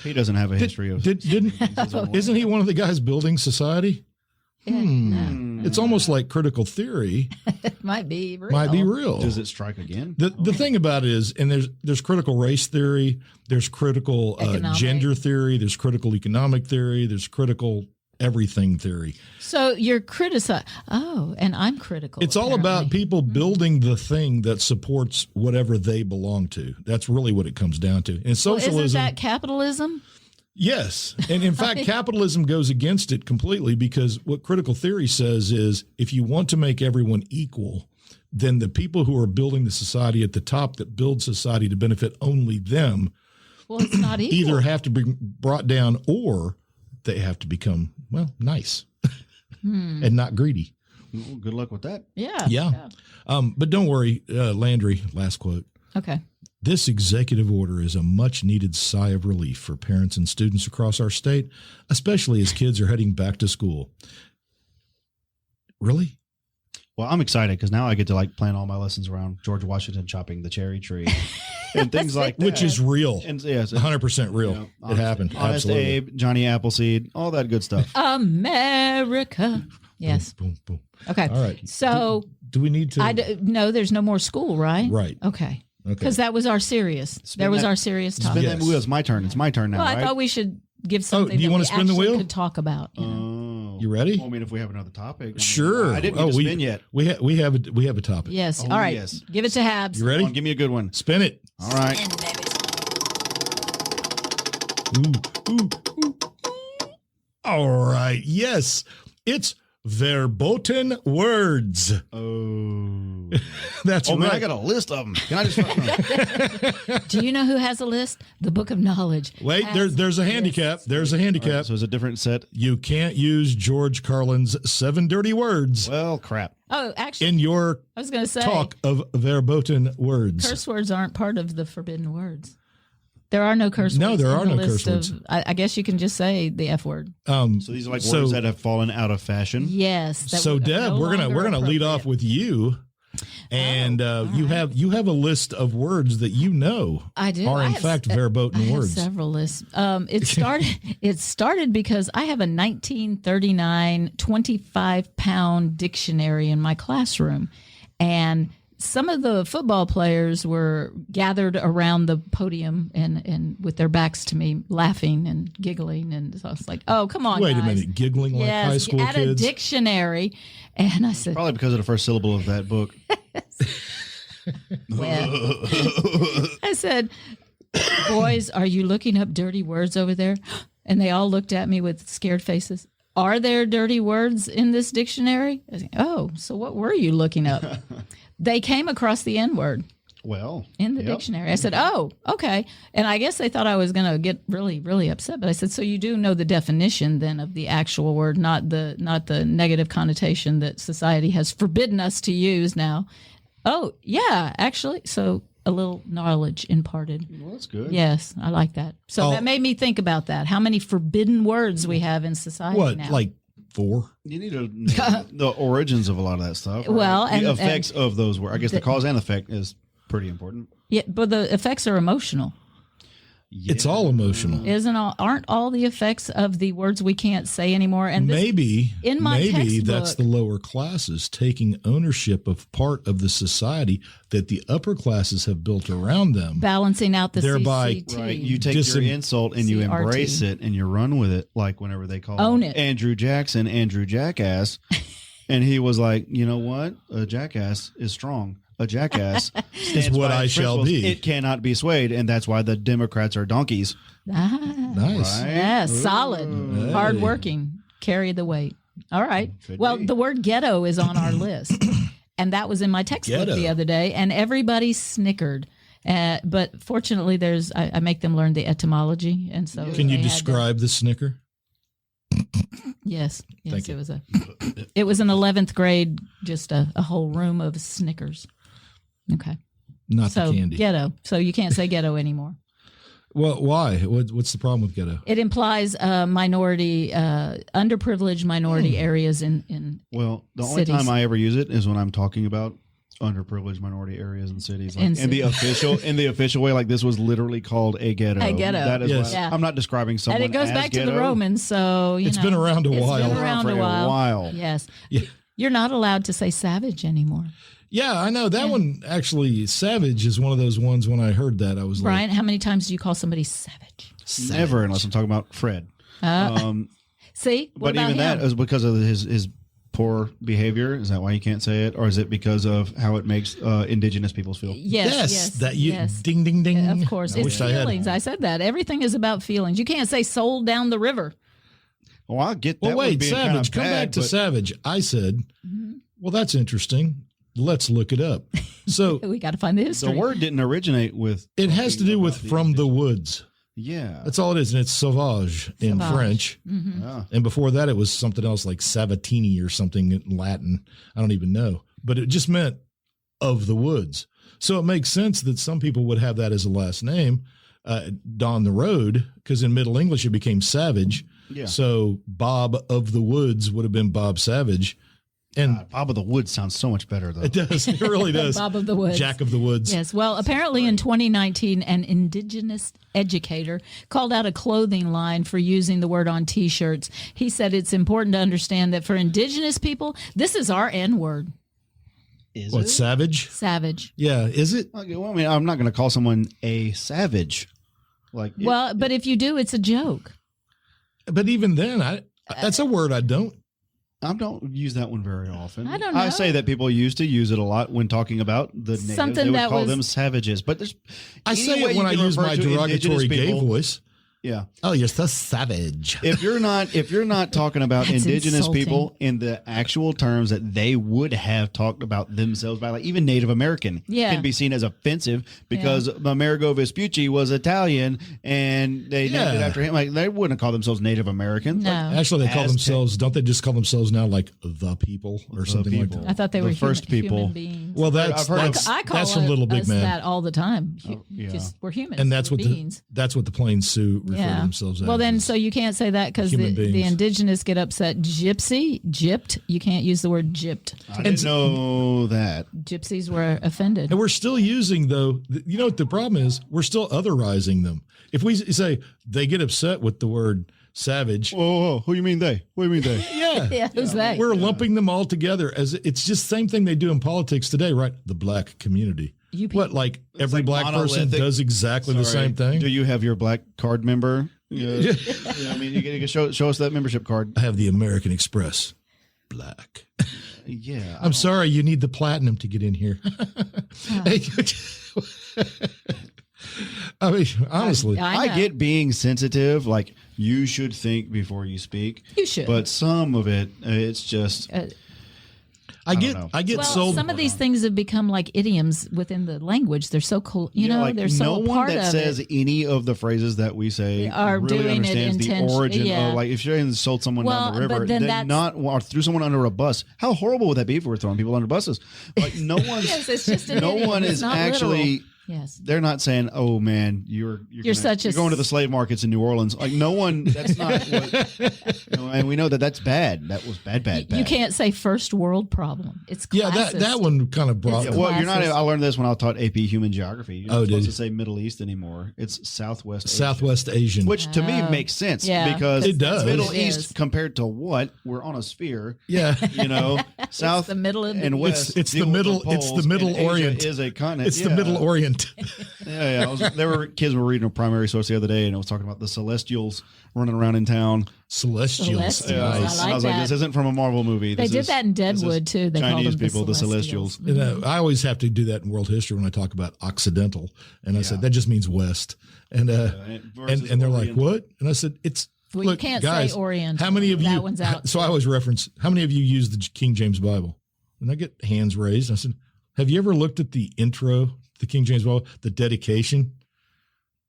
He doesn't have a history of Isn't he one of the guys building society? Yeah, no. It's almost like critical theory It might be real. might be real. Does it strike again? The thing about it is, and there's critical race theory, there's critical Economic. gender theory, there's critical economic theory, there's critical everything theory. So you're criticizing. Oh, and I'm critical. It's all about apparently. people building the thing that supports whatever they belong to. That's really what it comes down to. And Well, socialism, isn't that capitalism? yes. And in fact, capitalism goes against it completely, because what critical theory says is if you want to make everyone equal, then the people who are building the society at the top that build society to benefit only them Well, it's not equal. either have to be brought down or they have to become, well, nice and not greedy. Well, good luck with that. Yeah. Yeah. But don't worry, Landry, last quote. Okay. This executive order is a much needed sigh of relief for parents and students across our state, especially as kids are heading back to school. Really? Well, I'm excited because now I get to like plan all my lessons around George Washington chopping the cherry tree and things like that. Which is real. And yes, 100% real. you know, It happened. Honest Absolutely. Abe, Johnny Appleseed, all that good stuff. America. Yes. Boom, boom, boom. Okay. All right. So Do we need to? no, there's no more school, right? Right. Okay. Okay. Because that was our serious. Spin was that- our serious Spin topic. that wheel. It's my turn. It's my turn now, Well, right? I thought we should give something do you that wanna we spin the actually wheel? could talk about. You know? Oh. You ready? Well, I mean, if we have another topic. I mean, Sure. I didn't get to spin yet. We have a topic. Yes. Oh, All right. yes. Give it to Habs. You ready? Come on, give me a good one. Spin it. All right. Ooh. All right. Yes. It's verboten words. Oh. That's Oh, man, I right. got a list of them. Can I just... Do you know who has a list? The Book of Knowledge. Wait, has there's a handicap. There's a handicap. All right, so it's a different set. You can't use George Carlin's 7 dirty words Well, crap. Oh, actually, in your I was going to say talk of verboten words. curse words aren't part of the forbidden words. There are no curse No, words. there in are the no list curse of- I guess you can just say the F word. So these are like words that have fallen out of fashion. Yes. that So would- Deb, no we're gonna longer lead off appropriate. with you, and you have a list of words that you know I do. are I in have fact I verboten have words. several lists. It started because I have a 1939 25-pound dictionary in my classroom, and some of the football players were gathered around the podium and with their backs to me, laughing and giggling, and so I was like, "Oh, come on, Wait guys. a minute, giggling like Yes, high school at kids. a dictionary," and I said, Probably because of the first syllable of that book. well, I said, "Boys, are you looking up dirty words over there?" And they all looked at me with scared faces. Are there dirty words in this dictionary? I said, oh, so what were you looking up? They came across the N word Well, in the dictionary. I said, oh, okay. And I guess they thought I was going to get really, really upset. But I said, so you do know the definition then of the actual word, not the negative connotation that society has forbidden us to use now. Oh, yeah, actually. So a little knowledge imparted. Well, that's good. Yes, I like that. So Oh. that made me think about that. How many forbidden words we have in society What, now. like 4? You need to know the origins of a lot of that stuff. Well, the and- effects of those words. I guess the cause and effect is pretty important. Yeah, but the effects are emotional. It's all emotional. Aren't all the effects of the words we can't say anymore? And this, Maybe in my maybe textbook- that's the lower classes taking ownership of part of the society that the upper classes have built around them. balancing out the Thereby- CCT. Right. You take Dis- your insult and you CRT. embrace it and you run with it. Like whenever they call Own it. Andrew Jackson, Andrew Jackass. And he was like, you know what? A jackass is strong. A jackass Is what I shall be. It cannot be swayed. And that's why the Democrats are donkeys. Ah, Nice. Right? yeah, solid, Hey. hardworking, carry the weight. All right. Could Well, be. the word ghetto is on our list. And that was in my textbook Ghetto. the other day, and everybody snickered. But fortunately, I make them learn the etymology, and so Can you they had to- describe the snicker? Yes, Thank you. it was an 11th grade, just a whole room of Snickers. Okay, Not so the candy. ghetto. So you can't say ghetto anymore. Well, why? What's the problem with ghetto? It implies minority, underprivileged minority areas in Well, the only Cities. time I ever use it is when I'm talking about underprivileged minority areas and cities. Like, And in the official way, like this was literally called a ghetto. A ghetto. That is Yes. why Yeah. I'm not describing someone. and it goes as back to ghetto. the Romans. So It's been around a It's while. been around For a while. while. Yes. Yeah. You're not allowed to say savage anymore. Yeah, I know that one. Actually, savage is one of those ones. When I heard that, I was Brian, how many times do you call somebody savage? Never, unless I'm talking about Fred. See, what But about even that him? is because of his poor behavior. Is that why you can't say it, or is it because of how it makes indigenous peoples feel? Yes, that you yes. ding ding ding. Of course, I it's wish I had. feelings. I said that everything is about feelings. You can't say "soul down the river." Well, I get that. Well, one wait, being savage. kind of Come bad, back to but- savage. I said, Mm-hmm. well, that's interesting. Let's look it up. So We got to find the history. The word didn't originate with. it has to do with talking from about the woods. Yeah. That's all it is, and it's sauvage in Sauvage. French. Yeah. And before that, it was something else like Sabatini or something in Latin. I don't even know. But it just meant of the woods. So it makes sense that some people would have that as a last name down the road, because in Middle English it became Savage. Yeah. So Bob of the Woods would have been Bob Savage. And Bob of the Woods sounds so much better, though. it does. It really does. Bob of the Woods. Jack of the Woods. Yes. Well, apparently in 2019, an indigenous educator called out a clothing line for using the word on T-shirts. He said it's important to understand that for indigenous people, this is our N-word. Is What, it? savage? Savage. Yeah, is it? Okay, well, I mean, I'm not going to call someone a savage. Like, Well, but if you do, it's a joke. But even then, that's a word I don't. I don't use that one very often. I don't know. I say that people used to use it a lot when talking about the natives. Something They would that call was- them savages. But there's I any say way it when you I can use refer my to derogatory indigenous gay people- voice. Yeah. Oh, you're so savage. If you're not talking about That's indigenous insulting. people in the actual terms that they would have talked about themselves by, like even Native American Yeah. can be seen as offensive because Amerigo Vespucci was Italian and they named it Yeah. after him. Like they wouldn't call themselves Native Americans. No. Like, Actually, they call Aztec. themselves, don't they just call themselves now like the people or The something people. like I that? thought they The were first people. human beings. Well, I've heard that's I call from Little Big us Man. that all the time. yeah. Just, we're humans. And that's we're what beings. that's what the Plains Sioux refer to themselves as. Well, then, so you can't say that because human the beings. indigenous get upset. Gypsy. You can't use the word gypped. I didn't know that. Gypsies were offended. And we're still using, though, you know what the problem is? We're still otherizing them. If we say they get upset with the word savage, Whoa, who you mean they? What do you mean they? yeah, Yeah, who's that? we're lumping them all together as it's just the same thing they do in politics today, right? The black community. You people- What, like every like black person monolithic. does exactly the Sorry. same thing? Do you have your black card member? Yeah. I mean, you can show us that membership card. I have the American Express. Black. Yeah. I'm sorry, you need the platinum to get in here. I mean, honestly, I know. get being sensitive. Like you should think before you speak. You should. But some of it, it's just. I don't get know. I get Well, sold. some of these things have become like idioms within the language. They're so cool. You know, like they're so no a one part that of says it. any of the phrases that we say Are really doing it understands the intention- origin yeah. of, like, if you're sold someone down the Well, but river, then then that's- not or threw someone under a bus. How horrible would that be if we were throwing people under buses? Like no one's, Yes, it's just an no idiom. one It's is not actually. literal. Yes. They're not saying, "Oh man, you're such a going to the slave markets in New Orleans." Like no one. That's not. What, and we know that that's bad. That was bad. You can't say first world problem. It's yeah, classist. that one kind of brought. It's Well, you're not. Classes. I learned this when I taught AP Human Geography. You're not Oh, supposed did to say Middle East anymore. It's Southwest. Asia. Southwest Asian. Which to me makes sense Yeah, because It does. Middle It East is. compared to what? We're on a sphere. yeah, You know, South the middle of the and East. West. It's the deal with middle- it's poles, the Middle and Asia Orient. is a continent. it's the Middle Orient. Yeah. Kids were reading a primary source the other day, and it was talking about the Celestials running around in town. Celestials. Celestials. Nice. I like I was like, that. this isn't from a Marvel movie. They This did is- that in this is Deadwood too. They called Chinese them people, the Celestials. You know, I always have to do that in world history when I talk about Occidental, and I said that just means West, and versus and they're like, Oriental. what? And I said, it's Well, you look, can't guys, say Oriental. How many of That you? one's out. So I always reference how many of you use the King James Bible, and I get hands raised. I said, have you ever looked at the intro, the King James Bible, the dedication?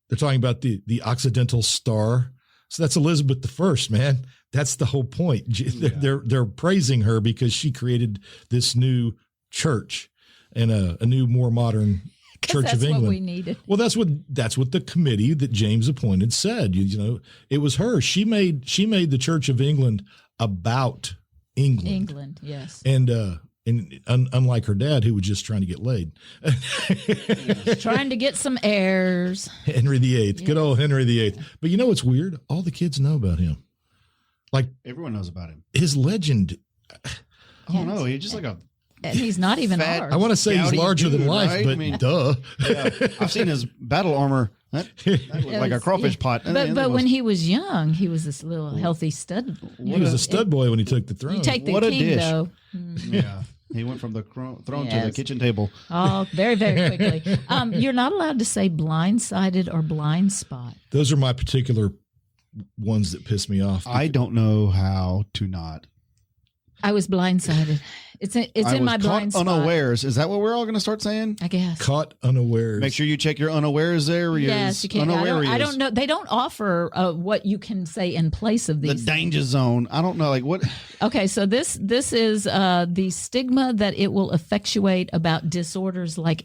They're talking about the Occidental Star. So that's Elizabeth I, man. That's the whole point. They're praising her because she created this new church and a new, more modern Church that's of England. what we needed. Well, that's what the committee that James appointed said. You know, it was her. She made the Church of England about England. England, yes. And unlike her dad, who was just trying to get laid, Trying to get some heirs. Henry VIII, good old Henry VIII. But you know what's weird? All the kids know about him. Like Everyone knows about him. his legend. I don't know. He's just like a. And he's not even Fat- ours. I want to say he's Gouty larger than dude, life, right? but I mean- duh. Yeah, I've seen his battle armor. That looked like a crawfish pot. But when he was young, he was this little healthy stud. He was a stud boy when he took the throne. You take the What a king, dish. though. yeah, he went from the throne to the Yes. kitchen table. Oh, very, very quickly. You're not allowed to say blindsided or blind spot. Those are my particular ones that piss me off. I don't know how to not. I was blindsided. It's I in was my blind caught spot. unawares. Is that what we're all going to start saying? I guess. Caught unawares. Make sure you check your unawares areas. Yes, you can. I don't know. They don't offer what you can say in place of The these. danger zone. I don't know. Like what? Okay, so this is the stigma that it will effectuate about disorders like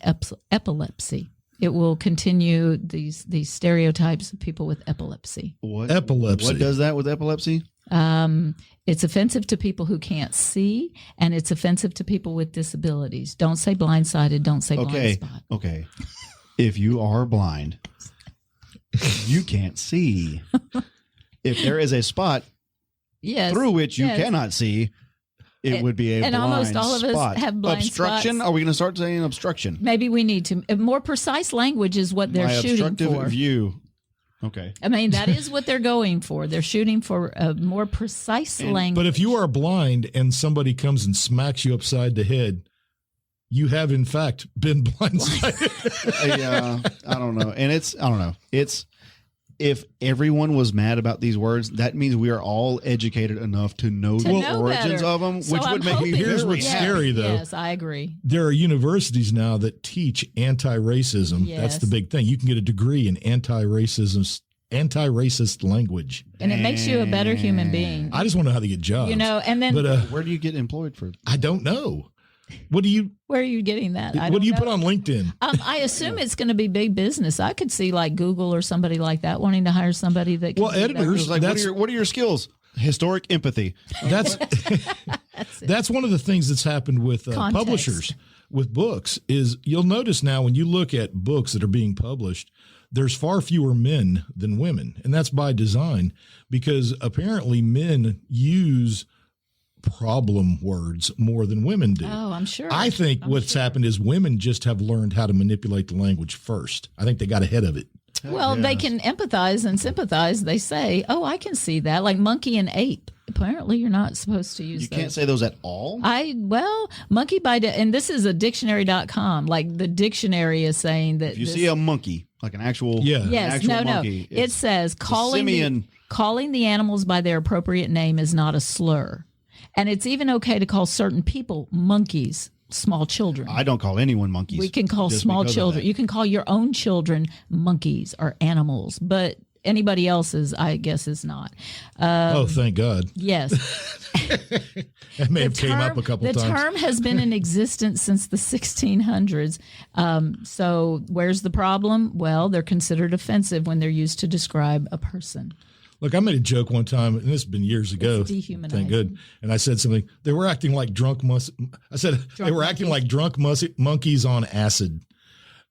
epilepsy. It will continue these stereotypes of people with epilepsy. What? Epilepsy. What does that with epilepsy? It's offensive to people who can't see, and it's offensive to people with disabilities. Don't say blindsided. Don't say blind spot. Okay. If you are blind, you can't see. If there is a spot through which you cannot see, it would be a blind spot. And almost all of us have blind obstruction. Spots. Are we going to start saying obstruction? Maybe we need to. A more precise language is what they're shooting for. Obstructive view. Okay. I mean, that is what they're going for. They're shooting for a more precise language. But if you are blind and somebody comes and smacks you upside the head, you have, in fact, been blindsided. Yeah, I don't know. And I don't know. If everyone was mad about these words, that means we are all educated enough to know the origins of them, so which would make me Here's what's scary, though. Yes, I agree. There are universities now that teach anti-racism. Yes. That's the big thing. You can get a degree in anti-racist language. And it makes you a better human being. I just want to know how they get jobs. And then where do you get employed for? I don't know. Where are you getting that? What do you put on LinkedIn? I assume it's going to be big business. I could see like Google or somebody like that wanting to hire somebody that can editors like, what are your skills? Historic empathy. That's one of the things that's happened with publishers with books is you'll notice now when you look at books that are being published, there's far fewer men than women. And that's by design because apparently men use problem words more than women do. Oh, I'm sure. I think what's happened is women just have learned how to manipulate the language first. I think they got ahead of it. Well, they can empathize and sympathize. They say, oh, I can see that. Like monkey and ape. Apparently, you're not supposed to use those. You can't say those at all? Monkey and this is a dictionary.com. Like the dictionary is saying that if you see a monkey, like an actual monkey. It says calling the animals by their appropriate name is not a slur. And it's even okay to call certain people monkeys, small children. I don't call anyone monkeys. We can call small children. You can call your own children monkeys or animals, but anybody else's, I guess, is not. Thank God. Yes. That may have came up a couple times. The term has been in existence since the 1600s. So where's the problem? Well, they're considered offensive when they're used to describe a person. Look, I made a joke one time, and this has been years ago. It's dehumanizing. Thank good. And I said something. They were acting like drunk monkeys on acid.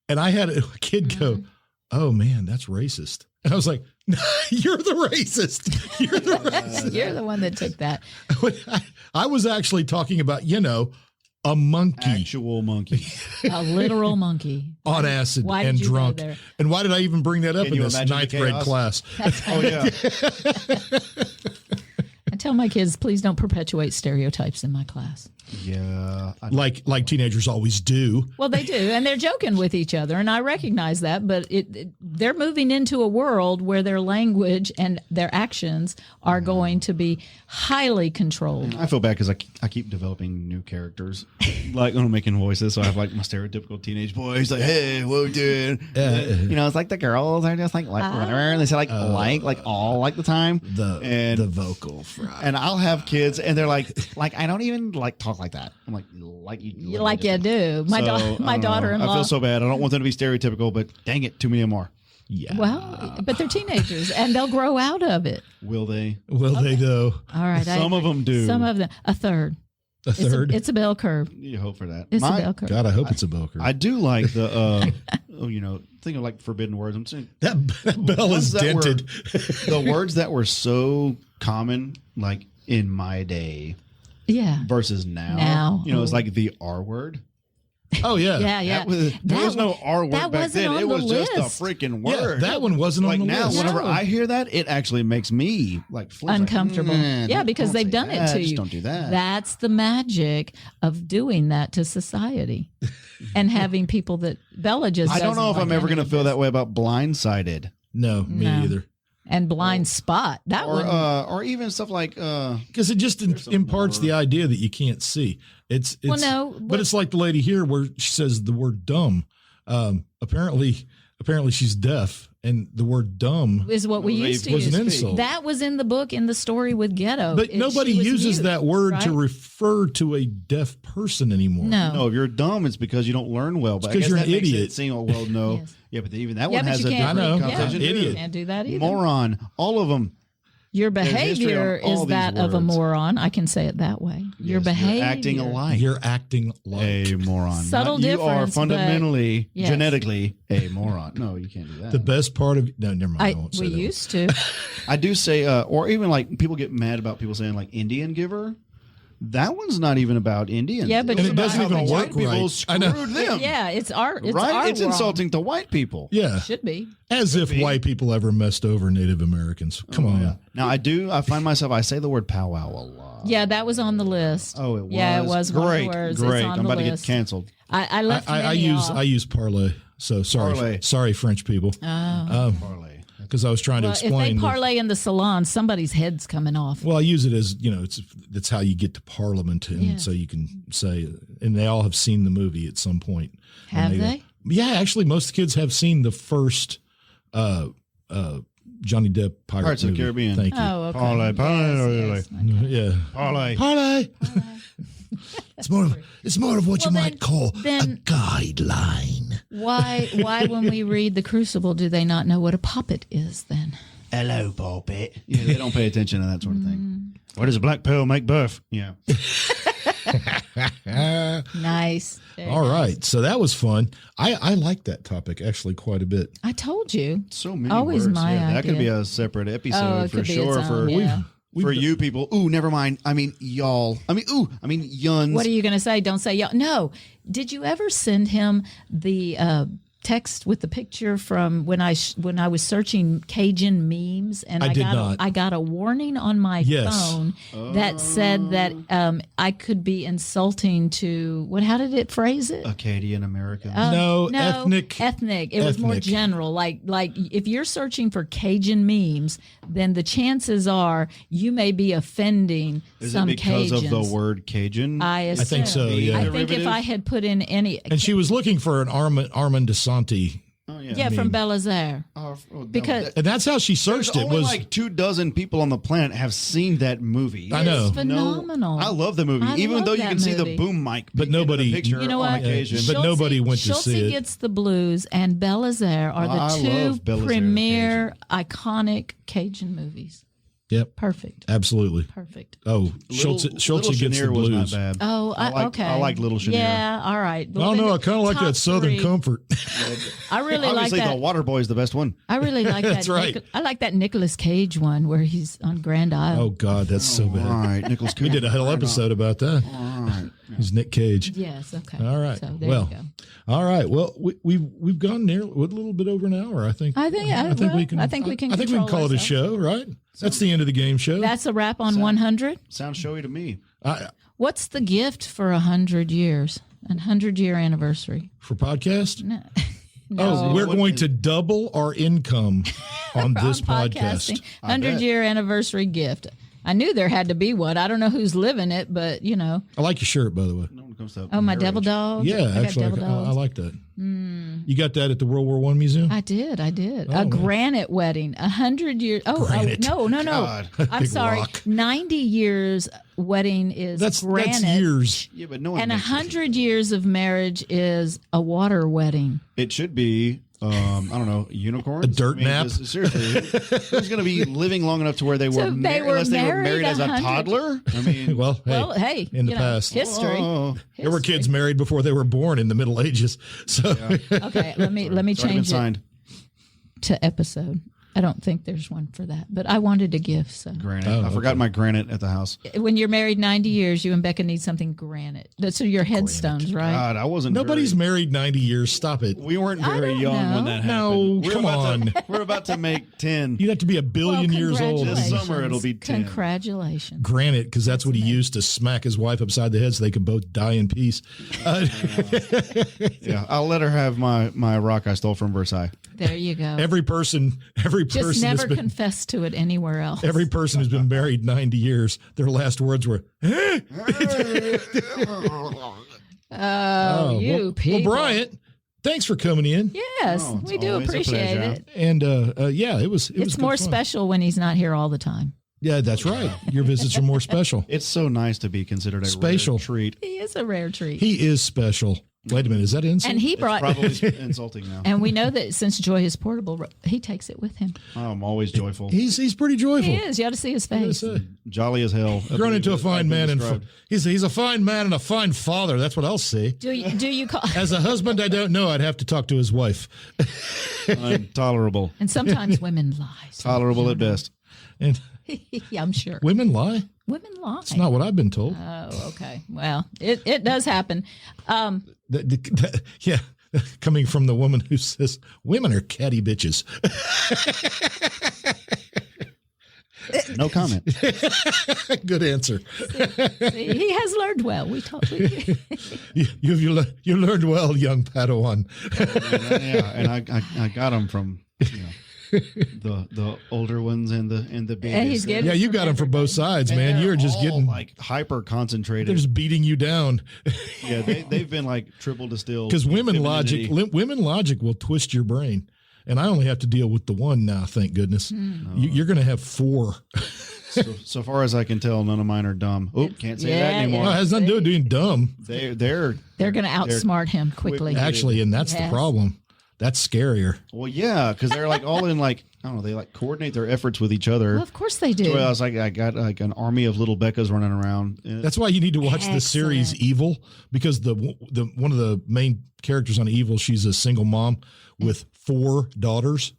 And I had a kid go, "Oh man, that's racist." And I was like, "No, you're the racist. You're the racist. You're the one that took that." I was actually talking about, a monkey. Actual monkey. A literal monkey. On acid and drunk. Go there? And why did I even bring that up in this ninth grade class? Oh, yeah. I tell my kids, please don't perpetuate stereotypes in my class. Yeah. Like teenagers always do. Well, they do. And they're joking with each other. And I recognize that. But they're moving into a world where their language and their actions are going to be highly controlled. I feel bad because I keep developing new characters. Like when I'm making voices. So I have like my stereotypical teenage voice. Like, hey, what we doing? It's like the girls are just like whatever. And they say like all like the time. The vocal fry. And I'll have kids and they're like I don't even like talk like that. I'm like you do. My daughter-in-law. I feel so bad. I don't want them to be stereotypical, but dang it, too many of them are. Yeah. Well, but they're teenagers and they'll grow out of it. Will they? Will they though? All right. Some of them do. Some of them. A third. A third? It's a bell curve. You hope for that. It's a bell curve. God, I hope it's a bell curve. I do like the, think of like forbidden words. I'm saying that bell is dented. The words that were so common, like in my day. Yeah. Versus now. It's like the R word. Oh, yeah. Yeah. There was no R word back then. It was just a freaking word. Yeah, that one wasn't on the now, list. whenever I hear that, it actually makes me like uncomfortable. Because they've done it to you. Just don't do that. That's the magic of doing that to society and having people that Bella just I don't know if I'm ever going to feel that way about blindsided. No, me either. And blind spot. That one. Or even stuff like because it just imparts the idea that you can't see. It's but it's like the lady here where she says the word dumb. Apparently she's deaf, and the word dumb is what we used to use. Was an insult. That was in the book in the story with Ghetto. But nobody uses mute, that word right? to refer to a deaf person anymore. No, if you're dumb, it's because you don't learn well. But because you're an idiot. No. Yes. Yeah, but even that one has a different connotation. Idiot. Can't do that either. Moron. All of them. Your history on behavior all is these that of a words. moron. I can say it that way. Your Yes, behavior. You're acting alike. You're acting like a moron. Subtle You are difference, but- fundamentally, yes. genetically, a moron. No, you can't do that. the best part of no. Never mind. I won't say We that. used to. I do say, or even like people get mad about people saying like Indian giver. That one's not even about Indians. Yeah, but was it about doesn't how even the work white people right. I know. screwed them. Yeah, it's our. It's right? our It's wrong. insulting to white people. Yeah, Should be. as if white people ever messed over Native Americans. Come on. Yeah. Now I find myself, I say the word powwow a lot. Yeah, that was on the list. Oh, it was. Yeah, it was one of the great. words. Great. It's on I'm the about to get list. canceled. I left I many use off. parlay. So sorry, Parlay. sorry, French people. Parlay. Because I was trying to Well, if explain. they parlay in the salon, somebody's head's coming off. Well, I use it as that's how you get to Parliament, and Yeah. so you can say, and they all have seen the movie at some point. Have And they? Yeah, actually, most kids have seen the first Johnny Depp pirate Pirates of the movie. Caribbean. Thank you. Oh, okay. Parlay, parlay, Yes, yes. Yeah, Parlay. parlay. It's more of what you Well, might call a then- guideline. Why when we read The Crucible do they not know what a poppet is then? Hello, pulpit. Yeah, they don't pay attention to that sort of thing. Where does a black pearl make birth? Yeah. Nice. Very All nice. right, so that was fun. I like that topic actually quite a bit. I told you. So many Always words. my That could be idea. a separate Oh, episode it for could be sure. its For own, yeah. for you people. Ooh, never mind. I mean, y'all. I mean, yuns. What are you going to say? Don't say y'all. No. Did you ever send him the text with the picture from when I was searching Cajun memes and I did got not. I got a warning on my Yes. phone that said that I could be insulting to how did it phrase it? Acadian Americans. No, ethnic. It was more ethnic. general. Like if you're searching for Cajun memes, then the chances are you may be offending Is some it because Cajuns. of the word Cajun? I assume. think so, yeah. I think if Derivative? I had put in any, And she was looking for an Armand DeSanti. Oh, yeah, from Belizaire. Because- And that's how she searched it. only Was like 24 people on the planet have seen that movie. I know. It's phenomenal. I love the movie, I even love though you that can see the movie. boom mic. But into the nobody- picture You know on what? occasion. But nobody went to Schultze see it. Gets the Blues and Belizaire are I the two love Belizaire premier iconic Cajun movies. Yep, Perfect. absolutely. Perfect. Oh, Schultze gets Little the Chenier was blues. not bad. Oh, okay. I like Little Chenier. Yeah, all right. I don't know. I kind of like that Southern Comfort. I really like Obviously, that. the Water Boy is the best one. I really like that. That's right. I like that Nicolas Cage one where he's on Grand Isle. Oh God, that's so All bad. right, Nicholas. We did a whole episode about that. All right. He's Nick Cage. Yes. Okay. All right. So there Well, you go. all right. Well, we've gone near a little bit over an hour. I think. I think we can. I think we can control call it a ourselves. show, right? That's the end of the game show. That's a wrap on 100. Sounds showy to me. What's the gift for 100 years? A 100-year anniversary. For podcast. No. Oh, we're What going is- to double our income on this podcast. 100-year anniversary gift. I knew there had to be one. I don't know who's living it, but you know. I like your shirt, by the way. No one comes to Oh, my marriage. devil dog. Yeah, I got actually, devil I dogs. like that. You got that at the World War I Museum? I did. Oh, A granite wedding. 100 years. Granite. No. God. I'm Big sorry. rock. 90 years wedding is That's granite. years. Yeah, but no one. And makes it. 100 years of marriage is a water wedding. It should be. I don't know, unicorns. A dirt nap? Seriously, who's going to be living long enough to where they were, So they were unless they were married married as a 100 toddler? I mean, Well, hey, Well, hey, in the you know, past. history. oh, There were kids married before they were born in the Middle Ages. So Okay, let me it's already been change it signed. to episode. I don't think there's one for that, but I wanted a gift. So Granite. Oh, I forgot my granite at the house. when you're married 90 years, you and Becca need something granite. That's your headstones, right? God, I wasn't. nobody's very, married 90 years. Stop it. We weren't I very don't young when know. that No, happened. come on. We're about to make 10. You'd have to be a billion years old. This summer it'll be 10. Congratulations. Granite, because that's what he used to smack his wife upside the head so they could both die in peace. Yeah, I'll let her have my rock I stole from Versailles. There you go. Every person Just never that's been, confess to it anywhere else. every person who's been married 90 years, their last words were, you well, people. Well, Bryant, thanks for coming in. Yes, Oh, it's we do always a appreciate pleasure. it. And yeah, it was It's good more fun. special when he's not here all the time. Yeah, that's right. Your visits are more special. It's so nice to be considered a Spatial. rare treat. He is a rare treat. He is special. Wait a minute, is that insult? And he It's brought, probably insulting now. and we know that since Joy is portable, he takes it with him. I'm always joyful. He's pretty joyful. He is. You ought to see his face. Jolly as hell. Grown into a fine man, and described. he's a fine man and a fine father. That's what I'll say. Do you call? As a husband, I don't know. I'd have to talk to his wife. Intolerable. And sometimes women lie. So Tolerable at best. And yeah, I'm sure. women lie. Women lie. It's not what I've been told. Oh, okay. Well, it does happen. Yeah, coming from the woman who says women are catty bitches. No comment. Good answer. See, he has learned well. You learned well, young Padawan. Yeah, and I got them from the older ones and the babies. And he's getting Yeah, you got them from both sides, man. They're You're just all, getting like hyper concentrated. they're just beating you down. Yeah, they've been like triple distilled. Because women femininity. logic will twist your brain, and I only have to deal with the one now. Thank goodness. You're going to have 4. So far as I can tell, none of mine are dumb. Oh, can't say that Yeah, anymore. Well, it has nothing to do with being dumb, They're going to outsmart him quickly. actually, and that's the Yes. problem. That's scarier. well, yeah, because they're like all in like I don't know. They like coordinate their efforts with each other. Well, of course they do. Well, I was like, I got like an army of little Beccas running around. That's why you need to watch the series Excellent. Evil, because the one of the main characters on Evil, she's a single mom with 4 daughters,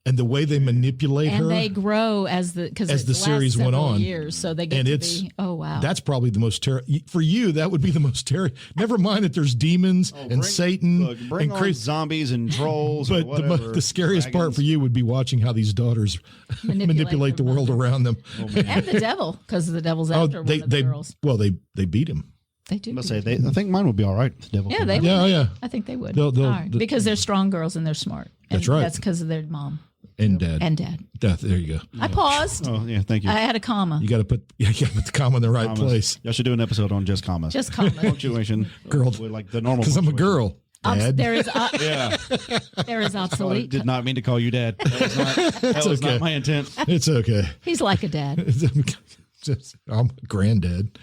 and the way they manipulate and her, they grow as the series went on. years, so they get and to it's be. Oh wow, that's probably the most for you. That would be the most Never mind that there's demons and Satan bring and on crazy. zombies and trolls. But or whatever, the scariest part dragons. for you would be watching how these daughters manipulate the world around them. and the devil, because the devil's after one of the girls. They beat him. They do. I must say, I think mine would be all right. The devil. Yeah, they. Yeah, would. yeah. I think they would. They'll- All right. Because they're strong girls and they're smart. And That's right. That's because of their mom And dad. and dad. There you go. I paused. Oh yeah, thank you. I had a comma. You got to put the comma in the right Commas. place, Y'all should do an episode on just commas. Just comma. punctuation. Girl. With like the normal. because I'm a punctuation. girl. Dad. There is Yeah. there is I obsolete. did not mean to call you dad. That was okay. not my intent. It's okay. He's like a dad. I'm a granddad.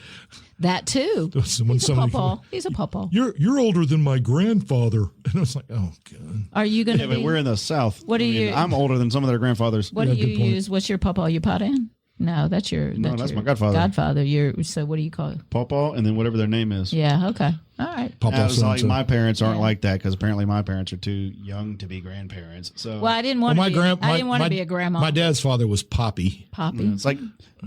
That too. When He's a somebody- pawpaw. He's a pawpaw. You're older than my grandfather, and I was like, oh god. Are you going Yeah, to but be? we're in the South. What do you- I'm older than some of their grandfathers. What Yeah, do you good point. use? What's your pawpaw? You pot in? No, that's your. that's your my godfather. Godfather. So what do you call it? Pawpaw, and then whatever their name is. Yeah. Okay. All right. Papa It's like so-and-so. my parents aren't like that because apparently my parents are too young to be grandparents. So Well, I didn't want to be. I didn't want to my- be a grandma. My dad's father was Poppy. Poppy. it's like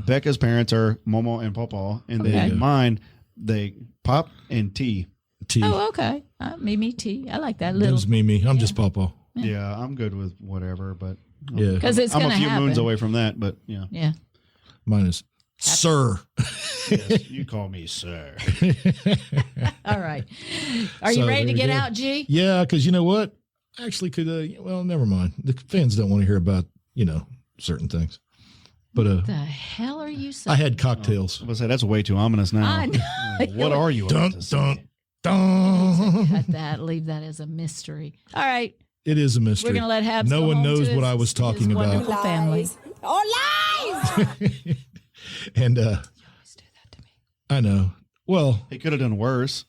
Becca's parents are Momo and Pawpaw, and Okay. then mine they Pop and T. T. Oh, okay. Mimi T. I like that That little. was Mimi. I'm just Papa. Yeah, I'm good with whatever, but Yeah. Because it's I'm going a to few happen. moons away from that. But yeah, Yeah. Mine is Sir. yes, you call me sir. All right. Are you So ready to there get you go. out, G? Yeah, because you know what? Actually, well, never mind. The fans don't want to hear about certain things. But The hell are you I saying? had cocktails. I was say that's way too ominous now. I know. What are you? Dun about to dun say? dun. Cut that. Leave that as a mystery. All right. It is a mystery. We're going to let Habs No go one home knows to what his- I was his talking about. wonderful family. And You always do that to me. I know. Well, He could have done worse.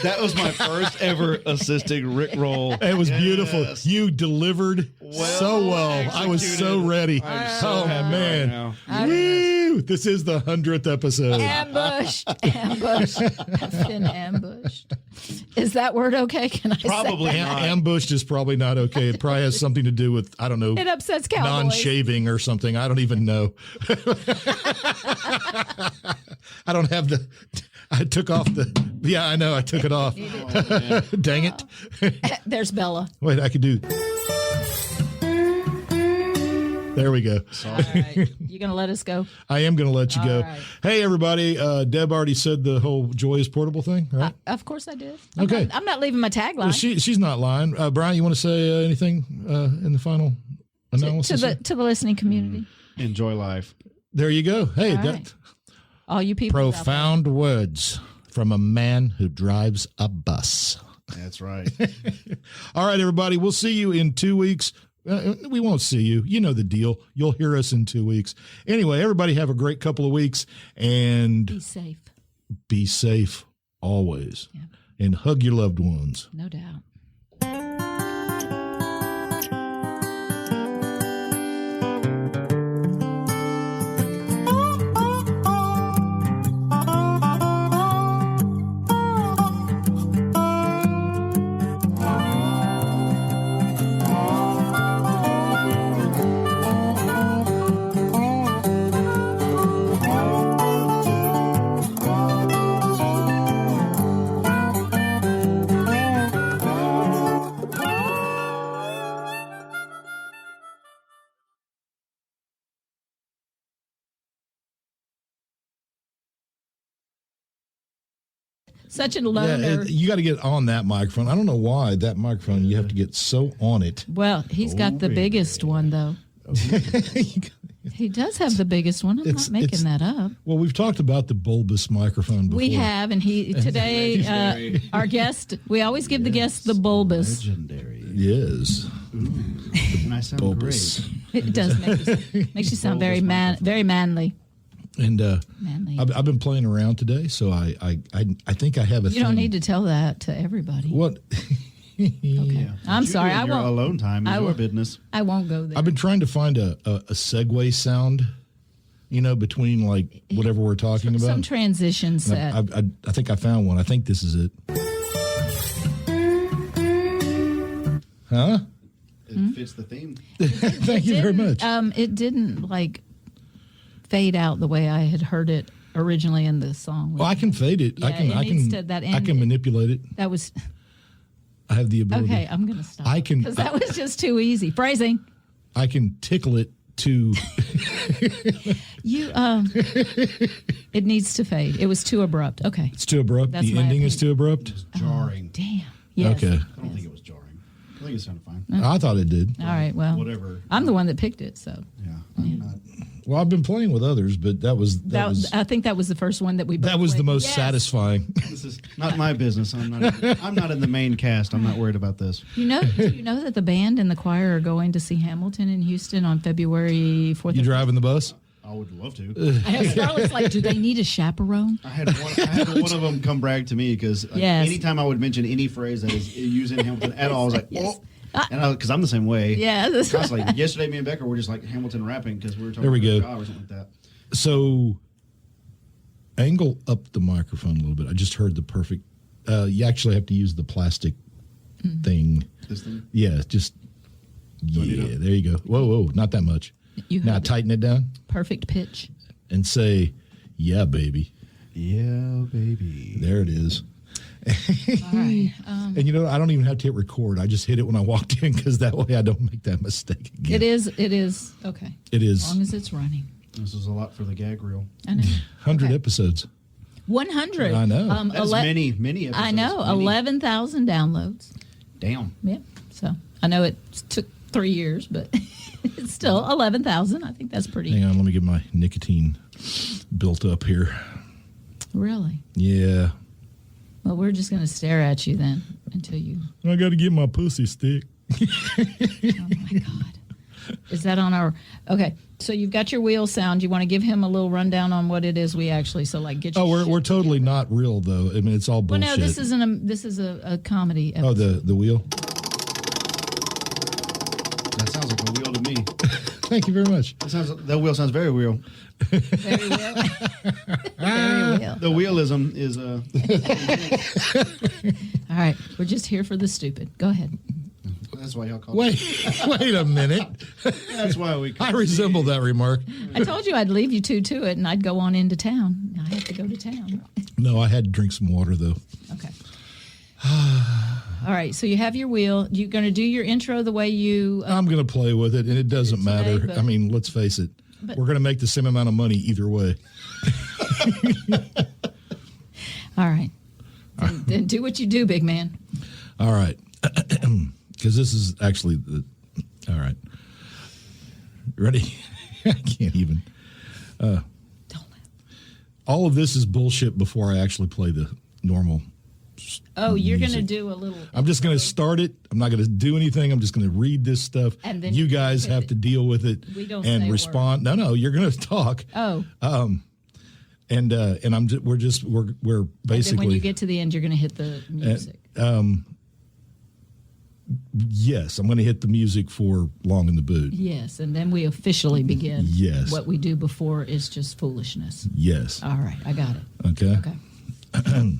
That was my first ever assisted Rick roll. it was beautiful. Yes. You delivered so well. I was so executed. ready. I'm so Oh happy man. right now. Woo! This is the 100th episode. Ambushed. Ambushed. I've been ambushed. Is that word okay? Can I Probably say that? not. Ambushed is probably not okay. It probably has something to do with, I don't know, It upsets cowboys. non-shaving or something. I don't even know. I don't have I took off yeah, I know. I took it off. Dang it. There's Bella. Wait, I could do. There we go. All right. You going to let us go? I am going to let you go. All right. Hey, everybody. Deb already said the whole Joy is portable thing, right? Of course I did. Okay. I'm not leaving my tagline. She's not lying. Brian, you want to say anything in the final analysis? to the listening community. Enjoy life. There you go. Hey, All that right. All you people. out there. profound words from a man who drives a bus. That's right. All right, everybody. We'll see you in 2 weeks. We won't see you. You know the deal. You'll hear us in 2 weeks. Anyway, everybody have a great couple of weeks and Be safe. Be safe always. Yeah. And hug your loved ones. No doubt. Such a loner. You got to get on that microphone. I don't know why that microphone, you have to get so on it. Well, he's got the biggest one, though. He does have the biggest one. I'm not making that up. Well, we've talked about the bulbous microphone before. We have, and today, our guest, we always give the guest the bulbous. Legendary. Yes. And I sound Bulbous. great. It does makes you sound very manly. And Manly. I've been playing around today, so I think I have a thing. You don't need to tell that to everybody. What? Okay. Yeah. I'm sorry. Your I won't. alone time is your business. I won't go there. I've been trying to find a segue sound, between like whatever we're talking about. Some transition set. I think I found one. I think this is it. Huh? It fits the theme. Thank you very much. It didn't fade out the way I had heard it originally in the song. Well, I can fade it. Yeah, I can manipulate it. That was I have the ability. okay. I'm gonna stop. I can because that was just too easy. Phrasing. I can tickle it to. You it needs to fade. It was too abrupt. Okay. It's too abrupt. That's the my ending is opinion. too abrupt. It's jarring. Damn. Yes. Okay. I don't think it was jarring. I think it sounded fine. I thought it did. All right. Well, Whatever. I'm the one that picked it, so Yeah. I'm not. Well, I've been playing with others, but that was I think that was the first one that we. that both was the played. most Yes. satisfying. This is not my business. I'm not in the main cast. I'm not worried about this. Do you know that the band and the choir are going to see Hamilton in Houston on February 4th? You driving the bus? I would love to. I know Scarlett's like, do they need a chaperone? I had one of them come brag to me because Yes. anytime I would mention any phrase that is used in Hamilton at all, I was like, Yes. oh. And because I'm the same way. Yeah. Constantly. Yesterday, me and Becca were just like Hamilton rapping because we were talking There we about go. a job or something like that. So, angle up the microphone a little bit. I just heard the perfect. You actually have to use the plastic thing. This thing? Yeah, just. I need to- There you go. Whoa, not that much. You Now have tighten it down perfect pitch. and say, "Yeah, baby." Yeah, baby. There it is. All right. And I don't even have to hit record. I just hit it when I walked in because that way I don't make that mistake again. It is okay. It As is long as it's running. This is a lot for the gag reel. I know. 100 Okay. episodes. 100. I know. That's many episodes. I know. Many. 11,000 downloads. Damn. Yep. So I know it took 3 years, but it's still 11,000. I think that's pretty. Hang on, let me get my nicotine built up here. Really? Yeah. Well, we're just going to stare at you then until you. I got to get my pussy stick. Oh my God. Is that on our? Okay. So you've got your wheel sound. You want to give him a little rundown on what it is we actually get. Your Oh, we're totally not real though. I mean, it's all Well, bullshit. no, this isn't. This is a comedy. Oh, Episode. the wheel. That sounds like a wheel to me. Thank you very much. That wheel sounds very real. Very well. Very well. The wheelism is All right, we're just here for the stupid. Go ahead. That's why y'all call Wait a minute. That's why we call I resemble that remark. I told you I'd leave you two to it, and I'd go on into town. I have to go to town. No, I had to drink some water though. Okay. All right, so you have your wheel. You're going to do your intro the way you. I'm going to play with it, and it doesn't Today, matter. but- I mean, let's face it. We're going to make the same amount of money either way. All right. Then do what you do, big man. All right. Because this is actually the. All right. Ready? I can't even. Don't laugh. All of this is bullshit before I actually play the normal Oh, you're going to music. do a little. I'm just going to start it. I'm not going to do anything. I'm just going to read this stuff. And then you you guys have to deal with it We don't say and a respond. No, you're going to talk. Oh. And we're basically. And then when you get to the end, you're going to hit the music. Yes, I'm going to hit the music for Long in the Boot. Yes, and then we officially begin. Yes. What we do before is just foolishness. Yes. All right, I got it. Okay. Okay.